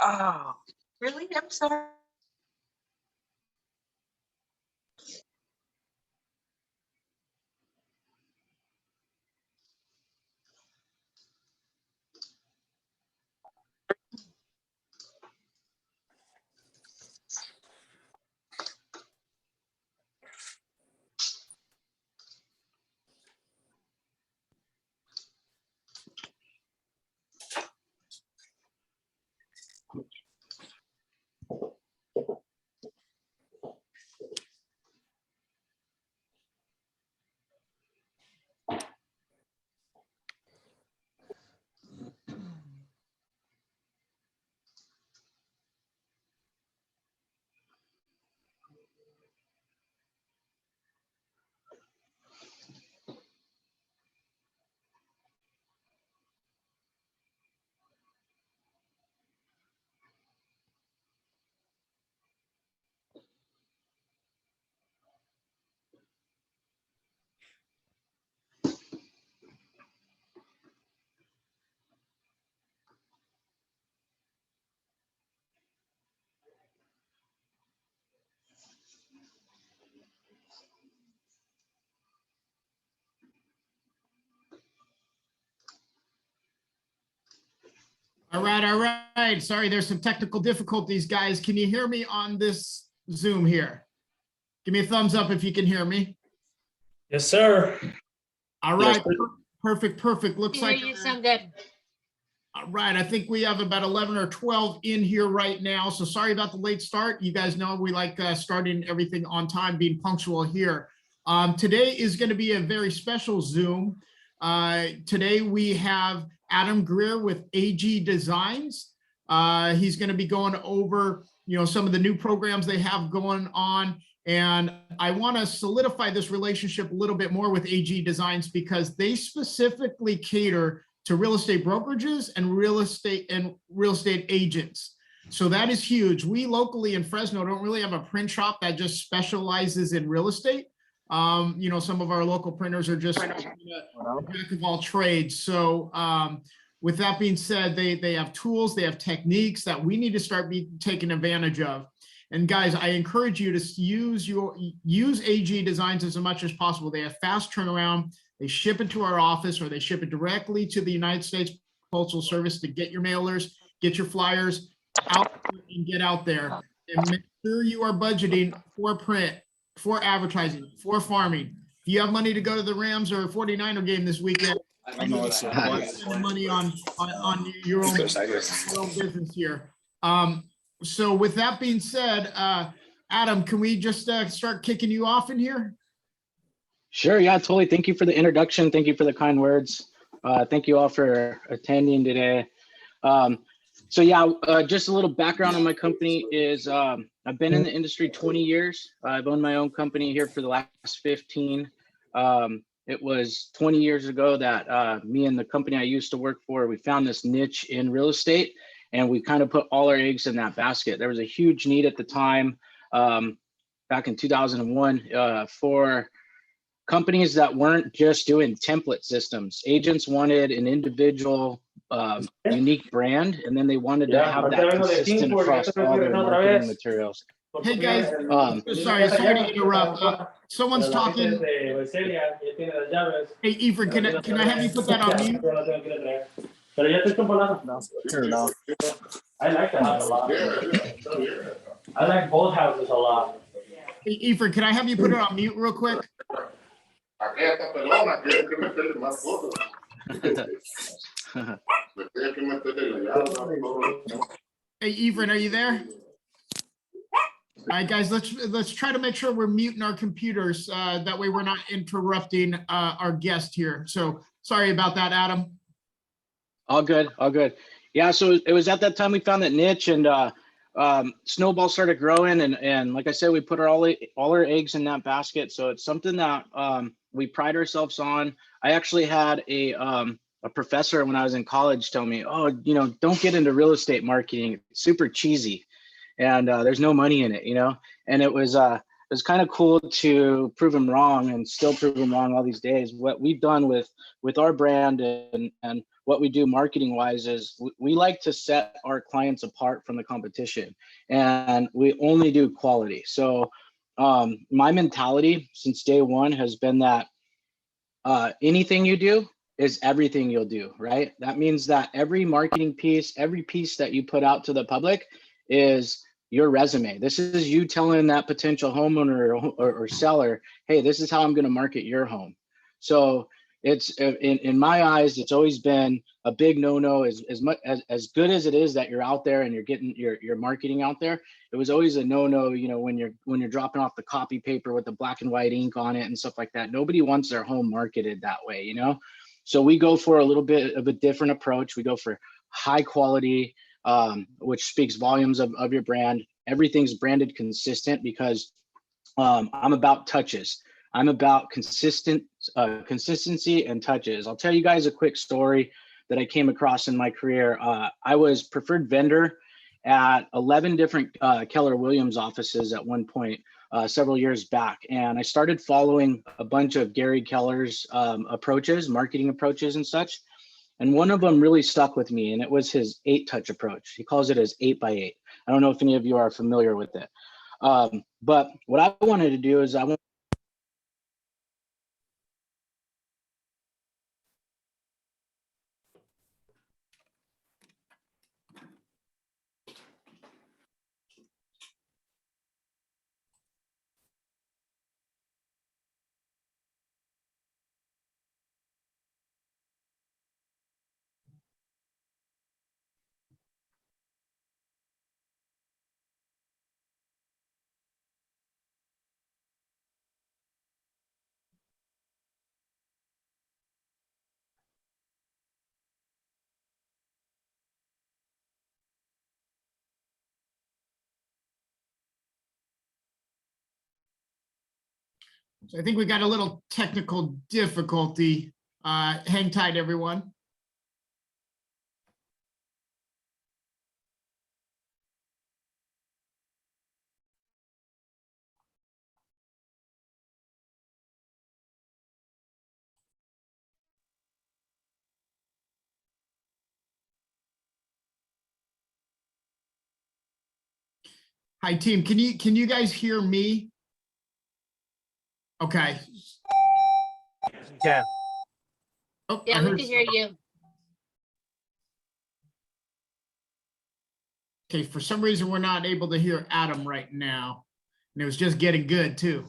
Oh, really? I'm sorry. All right, all right. Sorry, there's some technical difficulties, guys. Can you hear me on this Zoom here? Give me a thumbs up if you can hear me. Yes, sir. All right, perfect, perfect. Looks Hear like, you sound good. all right, I think we have about 11 or 12 in here right now. So sorry about the late start. You guys know we like starting everything on time, being punctual here. Today is going to be a very special Zoom. Today we have Adam Greer with AG Designs. He's going to be going over, some of the new programs they have going on. And I want to solidify this relationship a little bit more with AG Designs because they specifically cater to real estate brokerages and real estate agents. So that is huge. We locally in Fresno don't really have a print shop that just specializes in real estate. Some of our local printers are just a jack of all trades. So with that being said, they have tools, they have techniques that we need to start taking advantage of. And guys, I encourage you to use AG Designs as much as possible. They have fast turnaround. They ship it to our office or they ship it directly to the United States Postal Service to get your mailers, get your flyers out and get out there. And make sure you are budgeting for print, for advertising, for farming. If you have money to go to the Rams or 49er game this weekend, I know spend money on your own business here. So with that being said, Adam, can we just start kicking you off in here? Sure, yeah, totally. Thank you for the introduction. Thank you for the kind words. Thank you all for attending today. Just a little background on my company is I've been in the industry 20 years. I've owned my own company here for the last 15. It was 20 years ago that me and the company I used to work for, we found this niche in real estate and we kind of put all our eggs in that basket. There was a huge need at the time back in 2001 for companies that weren't just doing template systems. Agents wanted an individual unique brand, and then they wanted to have that consistent across all their marketing materials. Hey guys, sorry to interrupt. Someone's talking. Hey Efren, can I have you put that on mute? I like the house a lot. I like both houses a lot. Hey Efren, can I have you put it on mute real quick? Hey Efren, are you there? All right, guys, let's try to make sure we're muting our computers. That way we're not interrupting our guest here. So sorry about that, Adam. All good, all good. Yeah, so it was at that time we found that niche and snowball started growing. And like I said, we put all our eggs in that basket. So it's something that we pride ourselves on. I actually had a professor when I was in college tell me, oh, don't get into real estate marketing. It's super cheesy. And there's no money in it, and it was kind of cool to prove him wrong and still prove him wrong all these days. What we've done with our brand and what we do marketing wise is we like to set our clients apart from the competition, and we only do quality. So my mentality since day one has been that anything you do is everything you'll do, right? That means that every marketing piece, every piece that you put out to the public is your resume. This is you telling that potential homeowner or seller, hey, this is how I'm going to market your home. So it's in my eyes, it's always been a big no-no. As good as it is that you're out there and you're getting your marketing out there, it was always a no-no, you know, when you're dropping off the copy paper with the black and white ink on it and stuff like that. Nobody wants their home marketed that way, you know? So we go for a little bit of a different approach. We go for high quality, which speaks volumes of your brand. Everything's branded consistent because I'm about touches. I'm about consistency and touches. I'll tell you guys a quick story that I came across in my career. I was preferred vendor at 11 different Keller Williams offices at one point several years back. And I started following a bunch of Gary Keller's approaches, marketing approaches and such. And one of them really stuck with me, and it was his 8-touch approach. He calls it his 8x8. I don't know if any of you are familiar with it. But what I wanted to do is So I think we got a little technical difficulty. Hang tight, everyone. Hi, team. Can you guys hear me? Okay. Yeah. Oh, I Yeah, we heard- can hear you. Okay, for some reason, we're not able to hear Adam right now. And it was just getting good too.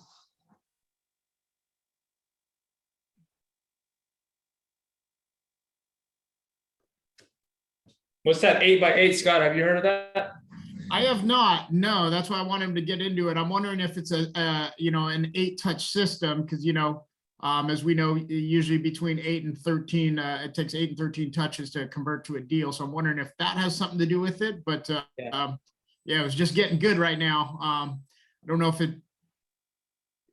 What's that 8x8, Scott? Have you heard of that? I have not. No, that's why I want him to get into it. I'm wondering if it's an 8-touch system, because as we know, usually between 8 and 13, it takes 8 and 13 touches to convert to a deal. So I'm wondering if that has something to do with it. But yeah, it was just getting good right now. I don't know if it.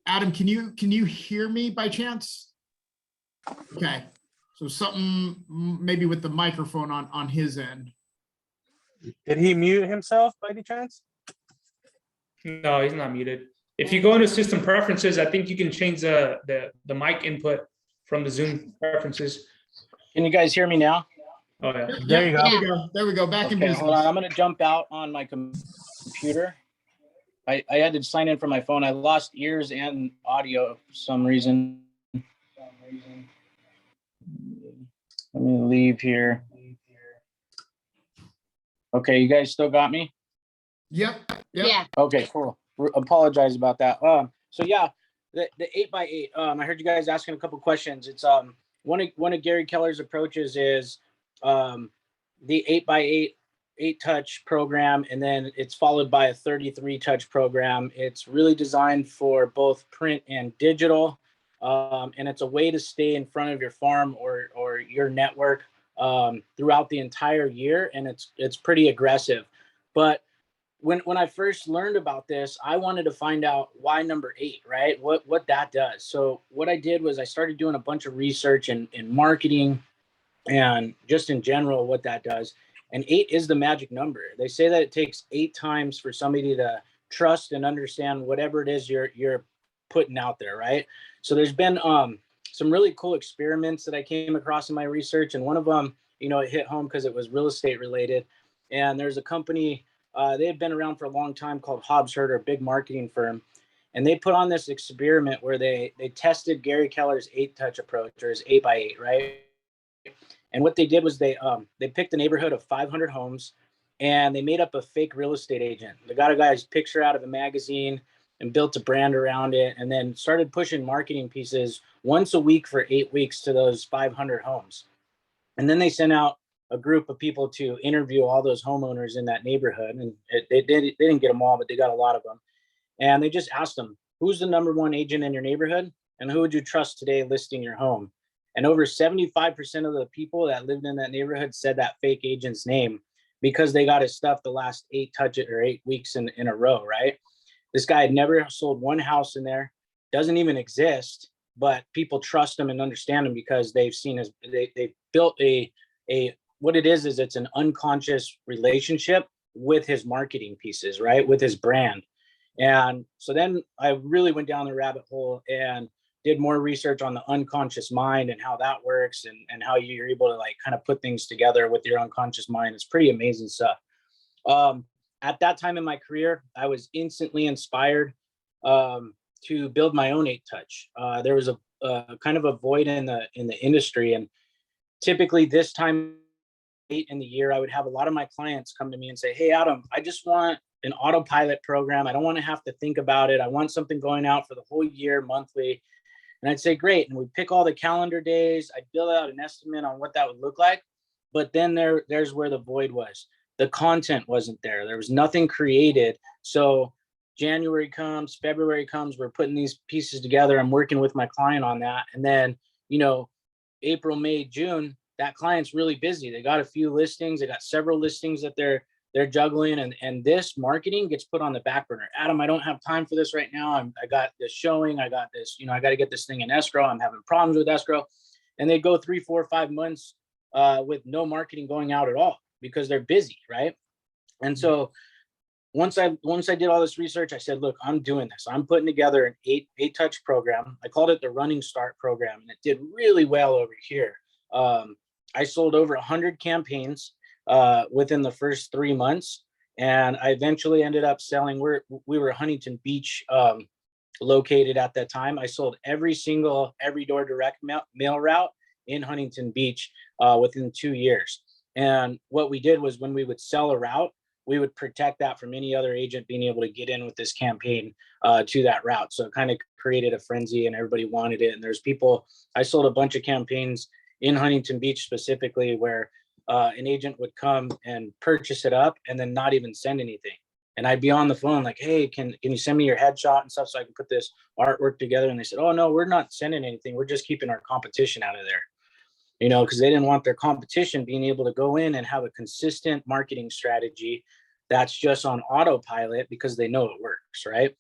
Adam, can you hear me by chance? Okay, so something maybe with the microphone on his end. Did he mute himself by any chance? No, he's not muted. If you go into system preferences, I think you can change the mic input from the Zoom preferences. Can you guys hear me now? Oh yeah. There you go. There we go. There we go. Back in Okay, business. hold on. I'm going to jump out on my computer. I had to sign in from my phone. I lost ears and audio for some reason. Let me leave here. Okay, you guys still got me? Yep. Yeah. Okay, cool. Apologize about that. So yeah, the 8x8. I heard you guys asking a couple questions. It's one of Gary Keller's approaches is the 8x8 8-touch program, and then it's followed by a 33-touch program. It's really designed for both print and digital, and it's a way to stay in front of your farm or your network throughout the entire year, and it's pretty aggressive. But when I first learned about this, I wanted to find out why number 8, right? What that does. So what I did was I started doing a bunch of research in marketing and just in general what that does. And 8 is the magic number. They say that it takes 8 times for somebody to trust and understand whatever it is you're putting out there, right? So there's been some really cool experiments that I came across in my research, and one of them it hit home because it was real estate related. And there's a company, they've been around for a long time, called Hobbs Herder, a big marketing firm. And they put on this experiment where they tested Gary Keller's 8-touch approach, or his 8x8, right? And what they did was they picked a neighborhood of 500 homes, and they made up a fake real estate agent. They got a guy's picture out of a magazine and built a brand around it, and then started pushing marketing pieces once a week for 8 weeks to those 500 homes. And then they sent out a group of people to interview all those homeowners in that neighborhood. And they didn't get them all, but they got a lot of them. And they just asked them, who's the number one agent in your neighborhood? And who would you trust today listing your home? And over 75% of the people that lived in that neighborhood said that fake agent's name, because they got his stuff the last 8 weeks in a row, right? This guy had never sold one house in there, doesn't even exist, but people trust him and understand him because they've seen they built what it is it's an unconscious relationship with his marketing pieces, right? With his brand. And so then I really went down the rabbit hole and did more research on the unconscious mind and how that works, and how you're able to like kind of put things together with your unconscious mind. It's pretty amazing stuff. At that time in my career, I was instantly inspired to build my own 8-touch. There was a kind of a void in the industry, and typically this time late in the year, I would have a lot of my clients come to me and say, "Hey, Adam, I just want an autopilot program. I don't want to have to think about it. I want something going out for the whole year, monthly." And I'd say, great. And we'd pick all the calendar days. I'd build out an estimate on what that would look like. But then there's where the void was. The content wasn't there. There was nothing created. So January comes, February comes, we're putting these pieces together. I'm working with my client on that. And then, April, May, June, that client's really busy. They got a few listings. They got several listings that they're juggling, and this marketing gets put on the back burner. Adam, I don't have time for this right now. I got this showing. I got this, I got to get this thing in escrow. I'm having problems with escrow. And they go 3, 4, 5 months with no marketing going out at all because they're busy, right? And so once I did all this research, I said, look, I'm doing this. I'm putting together an 8-touch program. I called it the Running Start program, and it did really well over here. I sold over 100 campaigns within the first 3 months. And I eventually ended up selling, we were Huntington Beach located at that time. I sold every door direct mail route in Huntington Beach within 2 years. And what we did was, when we would sell a route, we would protect that from any other agent being able to get in with this campaign to that route. So it kind of created a frenzy, and everybody wanted it. And there's people, I sold a bunch of campaigns in Huntington Beach specifically, where an agent would come and purchase it up and then not even send anything. And I'd be on the phone like, "Hey, can you send me your headshot and stuff so I can put this artwork together?" And they said, "Oh, no, we're not sending anything. We're just keeping our competition out of there." Because they didn't want their competition being able to go in and have a consistent marketing strategy that's just on autopilot because they know it works, right?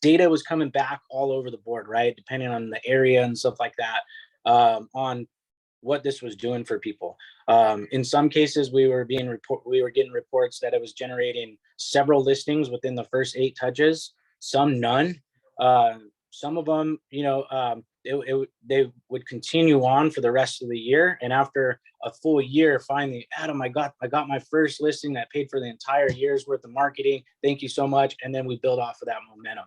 Data was coming back all over the board, right? Depending on the area and stuff like that, on what this was doing for people. In some cases, we were getting reports that it was generating several listings within the first 8 touches, some none. Some of them, they would continue on for the rest of the year. And after a full year, finally, "Adam, I got my first listing that paid for the entire year's worth of marketing. Thank you so much." And then we build off of that momentum.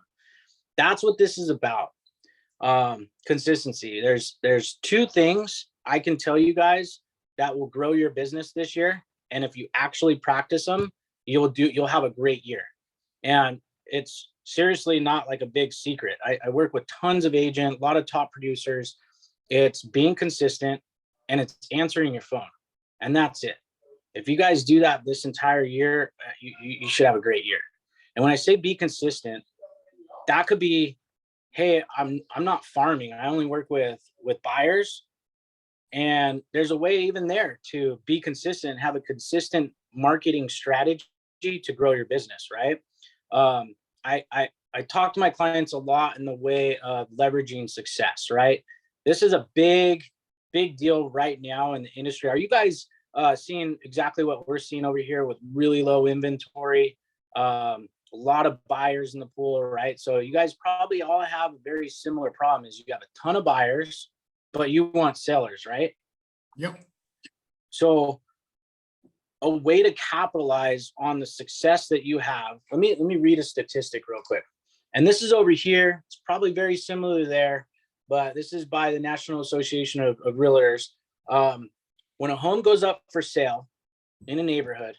That's what this is about. Consistency. There's 2 things I can tell you guys that will grow your business this year. And if you actually practice them, you'll have a great year. And it's seriously not like a big secret. I work with tons of agents, a lot of top producers. It's being consistent, and it's answering your phone. And that's it. If you guys do that this entire year, you should have a great year. And when I say be consistent, that could be, "Hey, I'm not farming. I only work with buyers." And there's a way even there to be consistent and have a consistent marketing strategy to grow your business, right? I talk to my clients a lot in the way of leveraging success, right? This is a big deal right now in the industry. Are you guys seeing exactly what we're seeing over here with really low inventory, a lot of buyers in the pool, right? So you guys probably all have a very similar problem. Is you have a ton of buyers, but you want sellers, right? Yep. So a way to capitalize on the success that you have. Let me read a statistic real quick. And this is over here. It's probably very similar there, but this is by the National Association of Realtors. When a home goes up for sale in a neighborhood,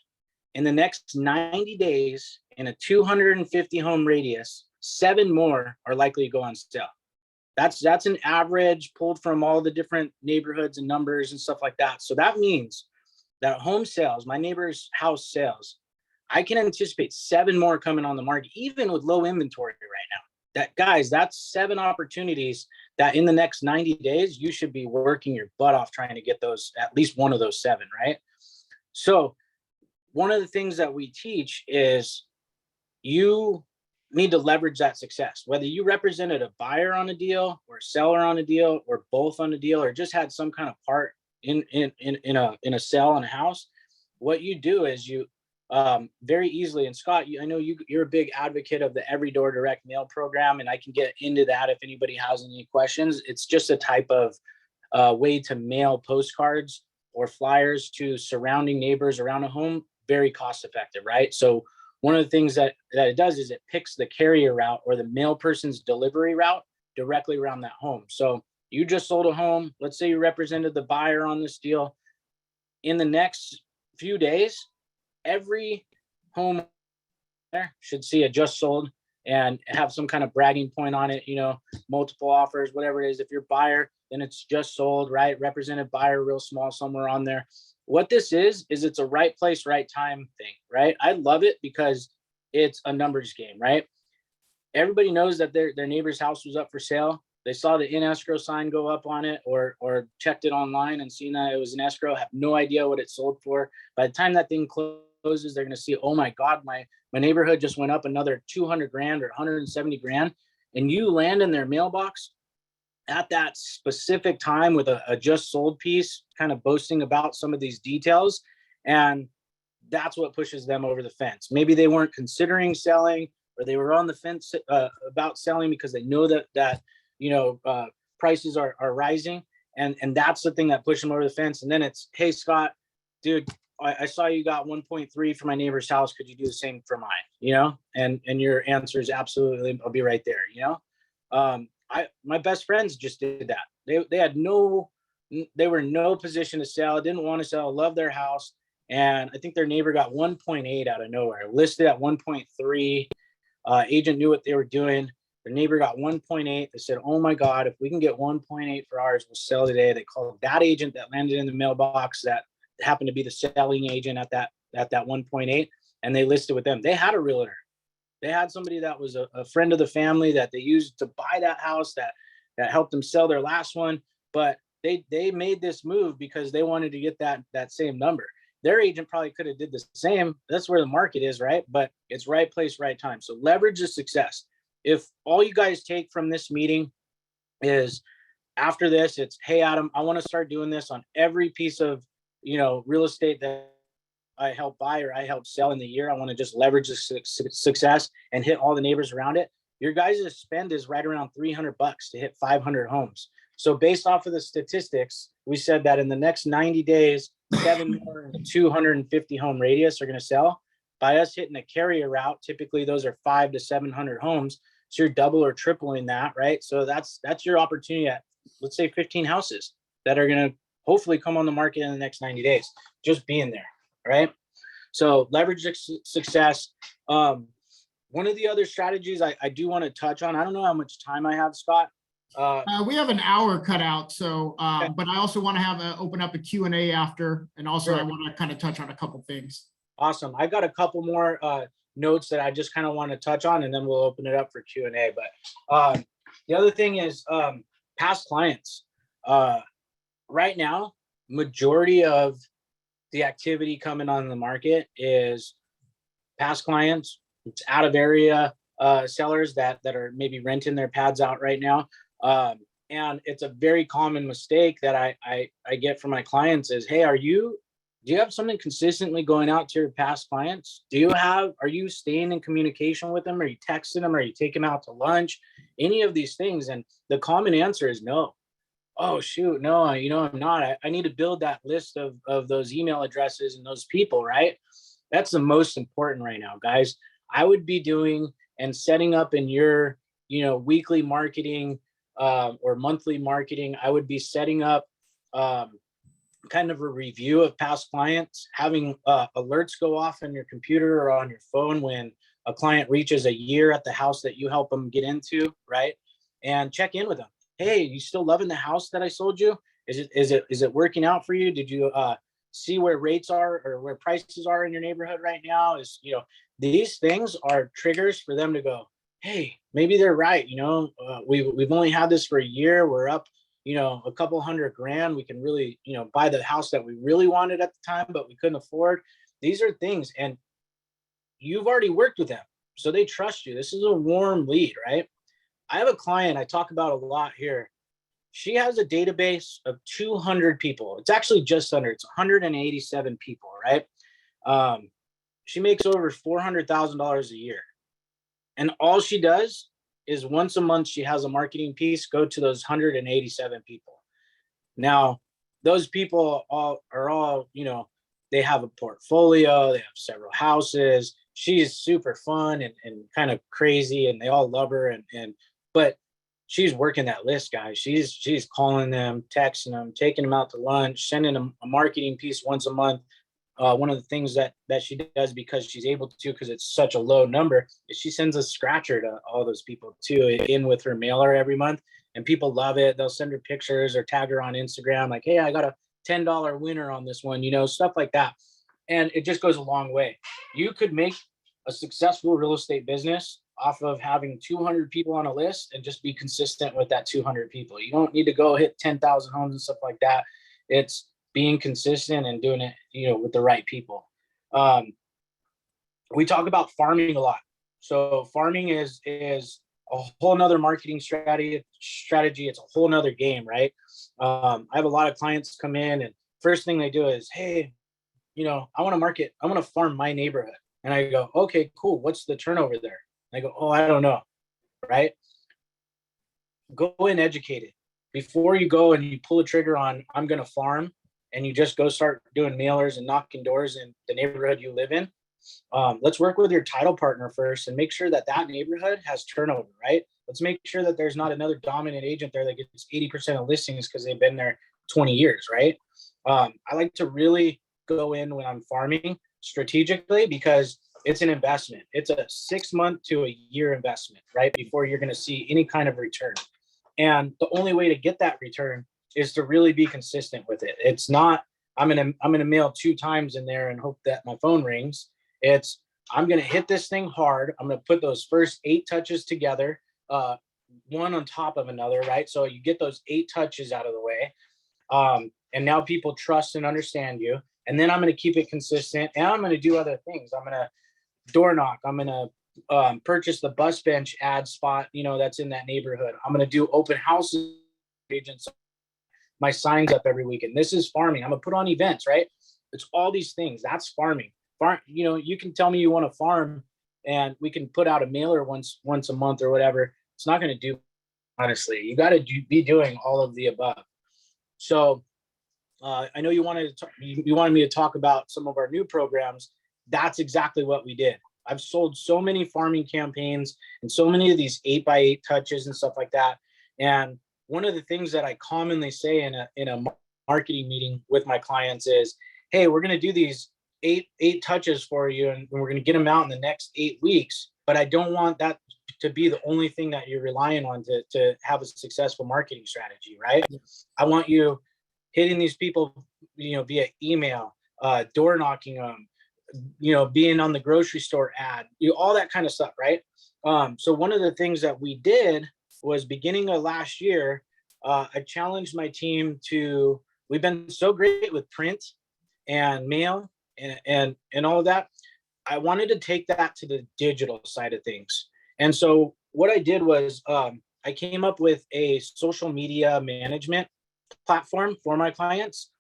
in the next 90 days, in a 250 home radius, 7 more are likely to go on sale. That's an average pulled from all the different neighborhoods and numbers and stuff like that. So that means that home sales, my neighbor's house sales, I can anticipate 7 more coming on the market, even with low inventory right now. That, guys, that's 7 opportunities that in the next 90 days, you should be working your butt off trying to get those, at least one of those 7, right? So one of the things that we teach is you need to leverage that success, whether you represented a buyer on a deal or a seller on a deal or both on a deal, or just had some kind of part in a sale on a house. What you do is you very easily, and Scott, I know you're a big advocate of the Every Door Direct Mail program, and I can get into that if anybody has any questions. It's just a type of way to mail postcards or flyers to surrounding neighbors around a home, very cost effective, right? So one of the things that it does is it picks the carrier route or the mail person's delivery route directly around that home. So you just sold a home. Let's say you represented the buyer on this deal. In the next few days, every home there should see a just sold and have some kind of bragging point on it, multiple offers, whatever it is. If you're buyer, then it's just sold, right? Represented buyer, real small, somewhere on there. What this is it's a right place, right time thing, right? I love it because it's a numbers game, right? Everybody knows that their neighbor's house was up for sale. They saw the in escrow sign go up on it or checked it online and seen that it was an escrow, have no idea what it sold for. By the time that thing closes, they're going to see, oh my God, my neighborhood just went up another 200 grand or 170 grand. And you land in their mailbox at that specific time with a just sold piece, kind of boasting about some of these details. And that's what pushes them over the fence. Maybe they weren't considering selling, or they were on the fence about selling because they know that prices are rising. And that's the thing that pushed them over the fence. And then it's, hey, Scott, dude, I saw you got 1.3 for my neighbor's house. Could you do the same for mine? And your answer is absolutely, I'll be right there. My best friends just did that. They were in no position to sell, didn't want to sell, loved their house. And I think their neighbor got 1.8 out of nowhere, listed at 1.3. Agent knew what they were doing. Their neighbor got 1.8. They said, oh my God, if we can get 1.8 for ours, we'll sell today. They called that agent that landed in the mailbox that happened to be the selling agent at that 1.8, and they listed with them. They had a realtor. They had somebody that was a friend of the family that they used to buy that house that helped them sell their last one. But they made this move because they wanted to get that same number. Their agent probably could have did the same. That's where the market is, right? But it's right place, right time. So leverage the success. If all you guys take from this meeting is after this, it's, hey, Adam, I want to start doing this on every piece of, real estate that I help buy or I help sell in the year. I want to just leverage the success and hit all the neighbors around it. Your guys' spend is right around $300 to hit 500 homes. So based off of the statistics, we said that in the next 90 days, 7 more in the 250 home radius are going to sell. By us hitting a carrier route, typically those are 500 to 700 homes. So you're double or tripling that, right? So that's your opportunity at, let's say, 15 houses that are going to hopefully come on the market in the next 90 days, just being there, right? So leverage success. One of the other strategies I do want to touch on, I don't know how much time I have, Scott. We have an hour cut out, so but I also want to open up a Q&A after, and also Sure. I want to kind of touch on a couple things. Awesome. I got a couple more notes that I just kind of want to touch on, and then we'll open it up for Q&A. But the other thing is past clients. Right now, majority of the activity coming on the market is past clients. It's out of area sellers that are maybe renting their pads out right now. And it's a very common mistake that I get from my clients is, hey, do you have something consistently going out to your past clients? Are you staying in communication with them? Are you texting them? Are you taking them out to lunch? Any of these things? And the common answer is no. oh shoot, no, I'm not. I need to build that list of those email addresses and those people, right? That's the most important right now, guys. I would be doing and setting up in your, weekly marketing or monthly marketing. I would be setting up kind of a review of past clients, having alerts go off on your computer or on your phone when a client reaches a year at the house that you help them get into, right? And check in with them. Hey, you still loving the house that I sold you? Is it working out for you? Did you see where rates are or where prices are in your neighborhood right now? These things are triggers for them to go, hey, maybe they're right. We've only had this for a year. We're up, a couple $100,000. We can really, buy the house that we really wanted at the time, but we couldn't afford. These are things, and you've already worked with them, so they trust you. This is a warm lead, right? I have a client I talk about a lot here. She has a database of 200 people. It's actually just under, it's 187 people, right? She makes over $400,000 a year. And all she does is once a month, she has a marketing piece go to those 187 people. Now, those people are all, they have a portfolio, they have several houses. She's super fun and kind of crazy, and they all love her. But she's working that list, guys. She's calling them, texting them, taking them out to lunch, sending them a marketing piece once a month. One of the things that she does, because she's able to, because it's such a low number, is she sends a scratcher to all those people too, in with her mailer every month. And people love it. They'll send her pictures or tag her on Instagram, like, hey, I got a $10 winner on this one, stuff like that. And it just goes a long way. You could make a successful real estate business off of having 200 people on a list and just be consistent with that 200 people. You don't need to go hit 10,000 homes and stuff like that. It's being consistent and doing it, with the right people. We talk about farming a lot. So farming is a whole nother marketing strategy. It's a whole nother game, right? I have a lot of clients come in, and first thing they do is, hey, I want to farm my neighborhood. And I go, okay, cool. What's the turnover there? And I go, oh, I don't know. Right. Go in educated before you go and you pull a trigger on, I'm going to farm, and you just go start doing mailers and knocking doors in the neighborhood you live in. Let's work with your title partner first and make sure that neighborhood has turnover, right? Let's make sure that there's not another dominant agent there that gets 80% of listings because they've been there 20 years, right? I like to really go in when I'm farming strategically, because it's an investment. It's a 6 month to a year investment, right? Before you're going to see any kind of return. And the only way to get that return is to really be consistent with it. It's not, I'm going to mail 2 times in there and hope that my phone rings. It's, I'm going to hit this thing hard. I'm going to put those first 8 touches together, one on top of another, right? So you get those 8 touches out of the way. And now people trust and understand you. And then I'm going to keep it consistent, and I'm going to do other things. I'm going to door knock. I'm going to purchase the bus bench ad spot, that's in that neighborhood. I'm going to do open houses, agents, my signs up every weekend. This is farming. I'm going to put on events, right? It's all these things. That's farming. You can tell me you want to farm, and we can put out a mailer once a month or whatever. It's not going to do, honestly. You got to be doing all of the above. So I know you wanted me to talk about some of our new programs. That's exactly what we did. I've sold so many farming campaigns and so many of these 8x8 touches and stuff like that. And one of the things that I commonly say in a marketing meeting with my clients is, hey, we're going to do these eight touches for you, and we're going to get them out in the next 8 weeks. But I don't want that to be the only thing that you're relying on to have a successful marketing strategy, right? I want you hitting these people, via email, door knocking them, being on the grocery store ad, all that kind of stuff, right? So one of the things that we did was, beginning of last year, I challenged my team to, we've been so great with print and mail and all of that. I wanted to take that to the digital side of things. And so what I did was, I came up with a social media management platform for my clients.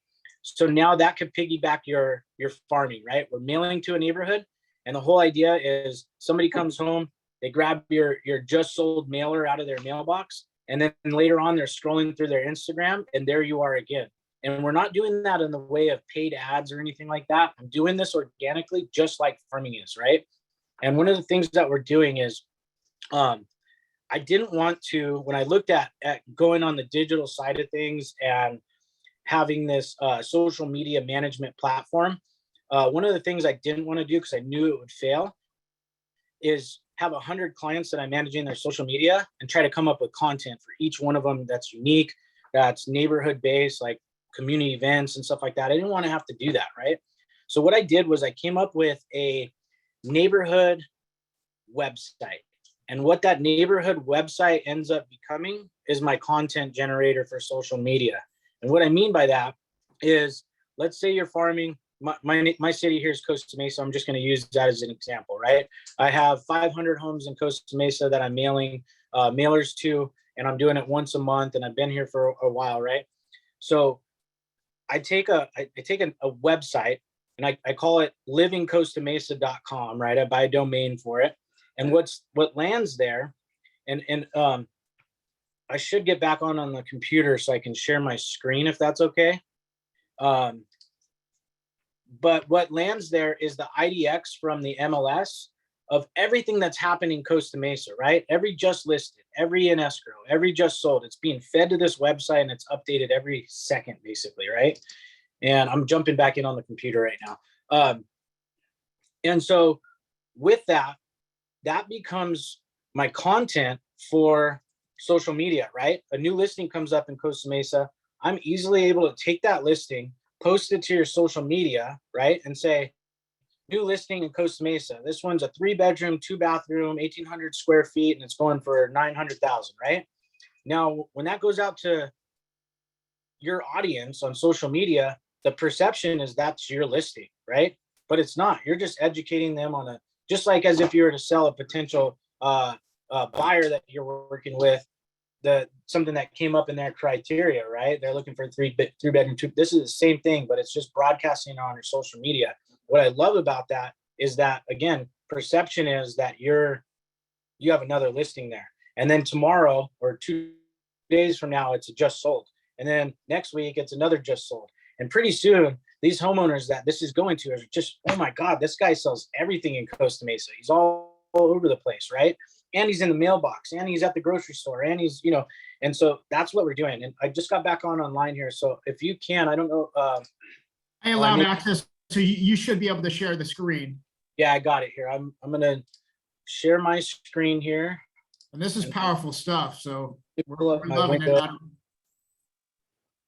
So now that could piggyback your farming, right? We're mailing to a neighborhood, and the whole idea is somebody comes home, they grab your just sold mailer out of their mailbox, And then later on, they're scrolling through their Instagram and there you are again. And we're not doing that in the way of paid ads or anything like that. I'm doing this organically, just like farming is, right? And one of the things that we're doing is, I didn't want to, when I looked at going on the digital side of things and having this social media management platform, one of the things I didn't want to do, because I knew it would fail, is have 100 clients that I'm managing their social media and try to come up with content for each one of them that's unique, that's neighborhood based, like community events and stuff like that. I didn't want to have to do that, right? So what I did was I came up with a neighborhood website. And what that neighborhood website ends up becoming is my content generator for social media. And what I mean by that is, let's say you're farming, my city here is Costa Mesa. I'm just going to use that as an example, right? I have 500 homes in Costa Mesa that I'm mailing mailers to, and I'm doing it once a month, and I've been here for a while, right? So I take a website and I call it livingcostamesa.com, right? I buy a domain for it. And what lands there, and I should get back on the computer so I can share my screen if that's okay. But what lands there is the IDX from the MLS of everything that's happening in Costa Mesa, right? Every just listed, every in escrow, every just sold. It's being fed to this website and it's updated every second, basically, right? And I'm jumping back in on the computer right now. And so with that becomes my content for social media, right? A new listing comes up in Costa Mesa. I'm easily able to take that listing, post it to your social media, right? And say, new listing in Costa Mesa. This one's a 3-bedroom, 2-bathroom, 1,800 square feet, and it's going for 900,000, right? Now, when that goes out to your audience on social media, the perception is that's your listing, right? But it's not. You're just educating them on just like as if you were to sell a potential buyer that you're working with, something that came up in their criteria, right? They're looking for a 3-bedroom, 2. This is the same thing, but it's just broadcasting on your social media. What I love about that is that, again, perception is that you have another listing there. And then tomorrow or 2 days from now, it's a just sold. And then next week, it's another just sold. And pretty soon, these homeowners that this is going to are just, oh my God, this guy sells everything in Costa Mesa. He's all over the place, right? And he's in the mailbox, and he's at the grocery store, and he's, and so that's what we're doing. And I just got back online here. So if you can, I don't know. I allowed access, so you should be able to share the screen. Yeah, I got it here. I'm going to share my screen here. And this is powerful stuff, so Pull up we're my loving window. it.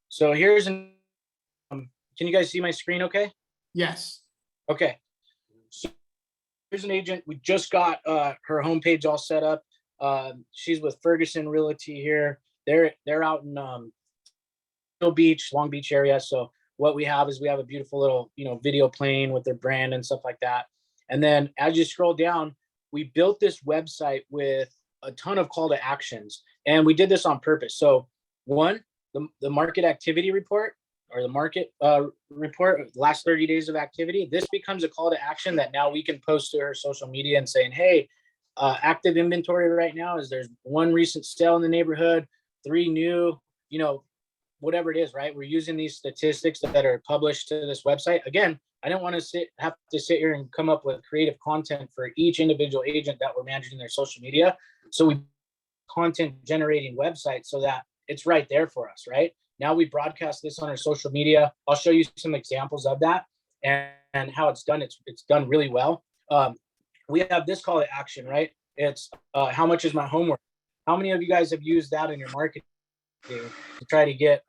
So here's can you guys see my screen okay? Yes. Okay. So here's an agent. We just got her homepage all set up. She's with Ferguson Realty here. They're out in Long Beach area. So what we have is we have a beautiful little, video playing with their brand and stuff like that. And then as you scroll down, we built this website with a ton of call to actions, and we did this on purpose. So one, the market activity report, or the market report, last 30 days of activity, this becomes a call to action that now we can post to our social media and saying, hey, active inventory right now is there's 1 recent sale in the neighborhood, 3 new, whatever it is, right? We're using these statistics that are published to this website. Again, I don't want to have to sit here and come up with creative content for each individual agent that we're managing their social media. So we content generating website so that it's right there for us, right? Now we broadcast this on our social media. I'll show you some examples of that and how it's done. It's done really well. We have this call to action, right? It's how much is my homework? How many of you guys have used that in your marketing to try to get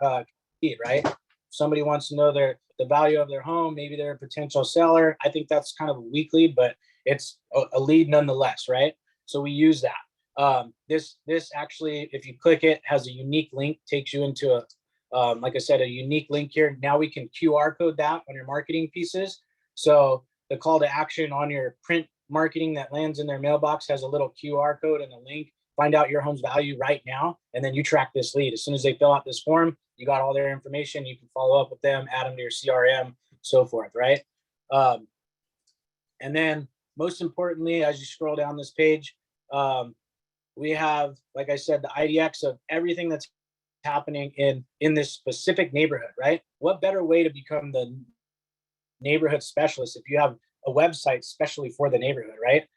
lead, right? Somebody wants to know the value of their home. Maybe they're a potential seller. I think that's kind of a weak lead, but it's a lead nonetheless, right? So we use that. This actually, if you click it, has a unique link, takes you into like I said, a unique link here. Now we can QR code that on your marketing pieces. So the call to action on your print marketing that lands in their mailbox has a little QR code and a link. Find out your home's value right now, and then you track this lead. As soon as they fill out this form, you got all their information. You can follow up with them, add them to your CRM, so forth, right? And then most importantly, as you scroll down this page, we have, like I said, the IDX of everything that's happening in this specific neighborhood, right? What better way to become the neighborhood specialist if you have a website specially for the neighborhood, right?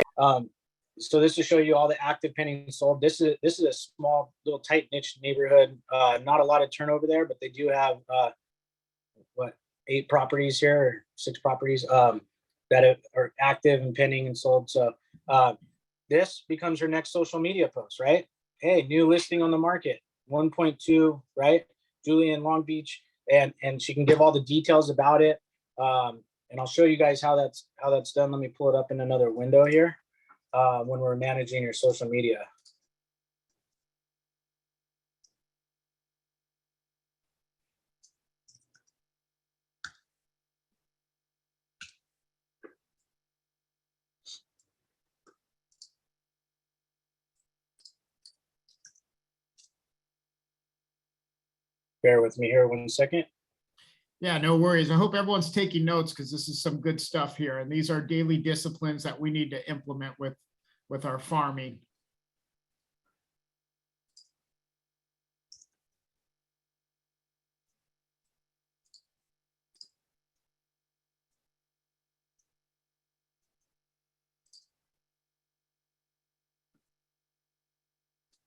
So this to show you all the active pending sold. This is a small little tight niche neighborhood. Not a lot of turnover there, but they do have 8 properties here or 6 properties that are active and pending and sold. So this becomes her next social media post, right? Hey, new listing on the market, 1.2, right? Julie in Long Beach, and she can give all the details about it. And I'll show you guys how that's done. Let me pull it up in another window here when we're managing your social media. Bear with me here 1 second. Yeah, no worries. I hope everyone's taking notes because this is some good stuff here. And these are daily disciplines that we need to implement with our farming.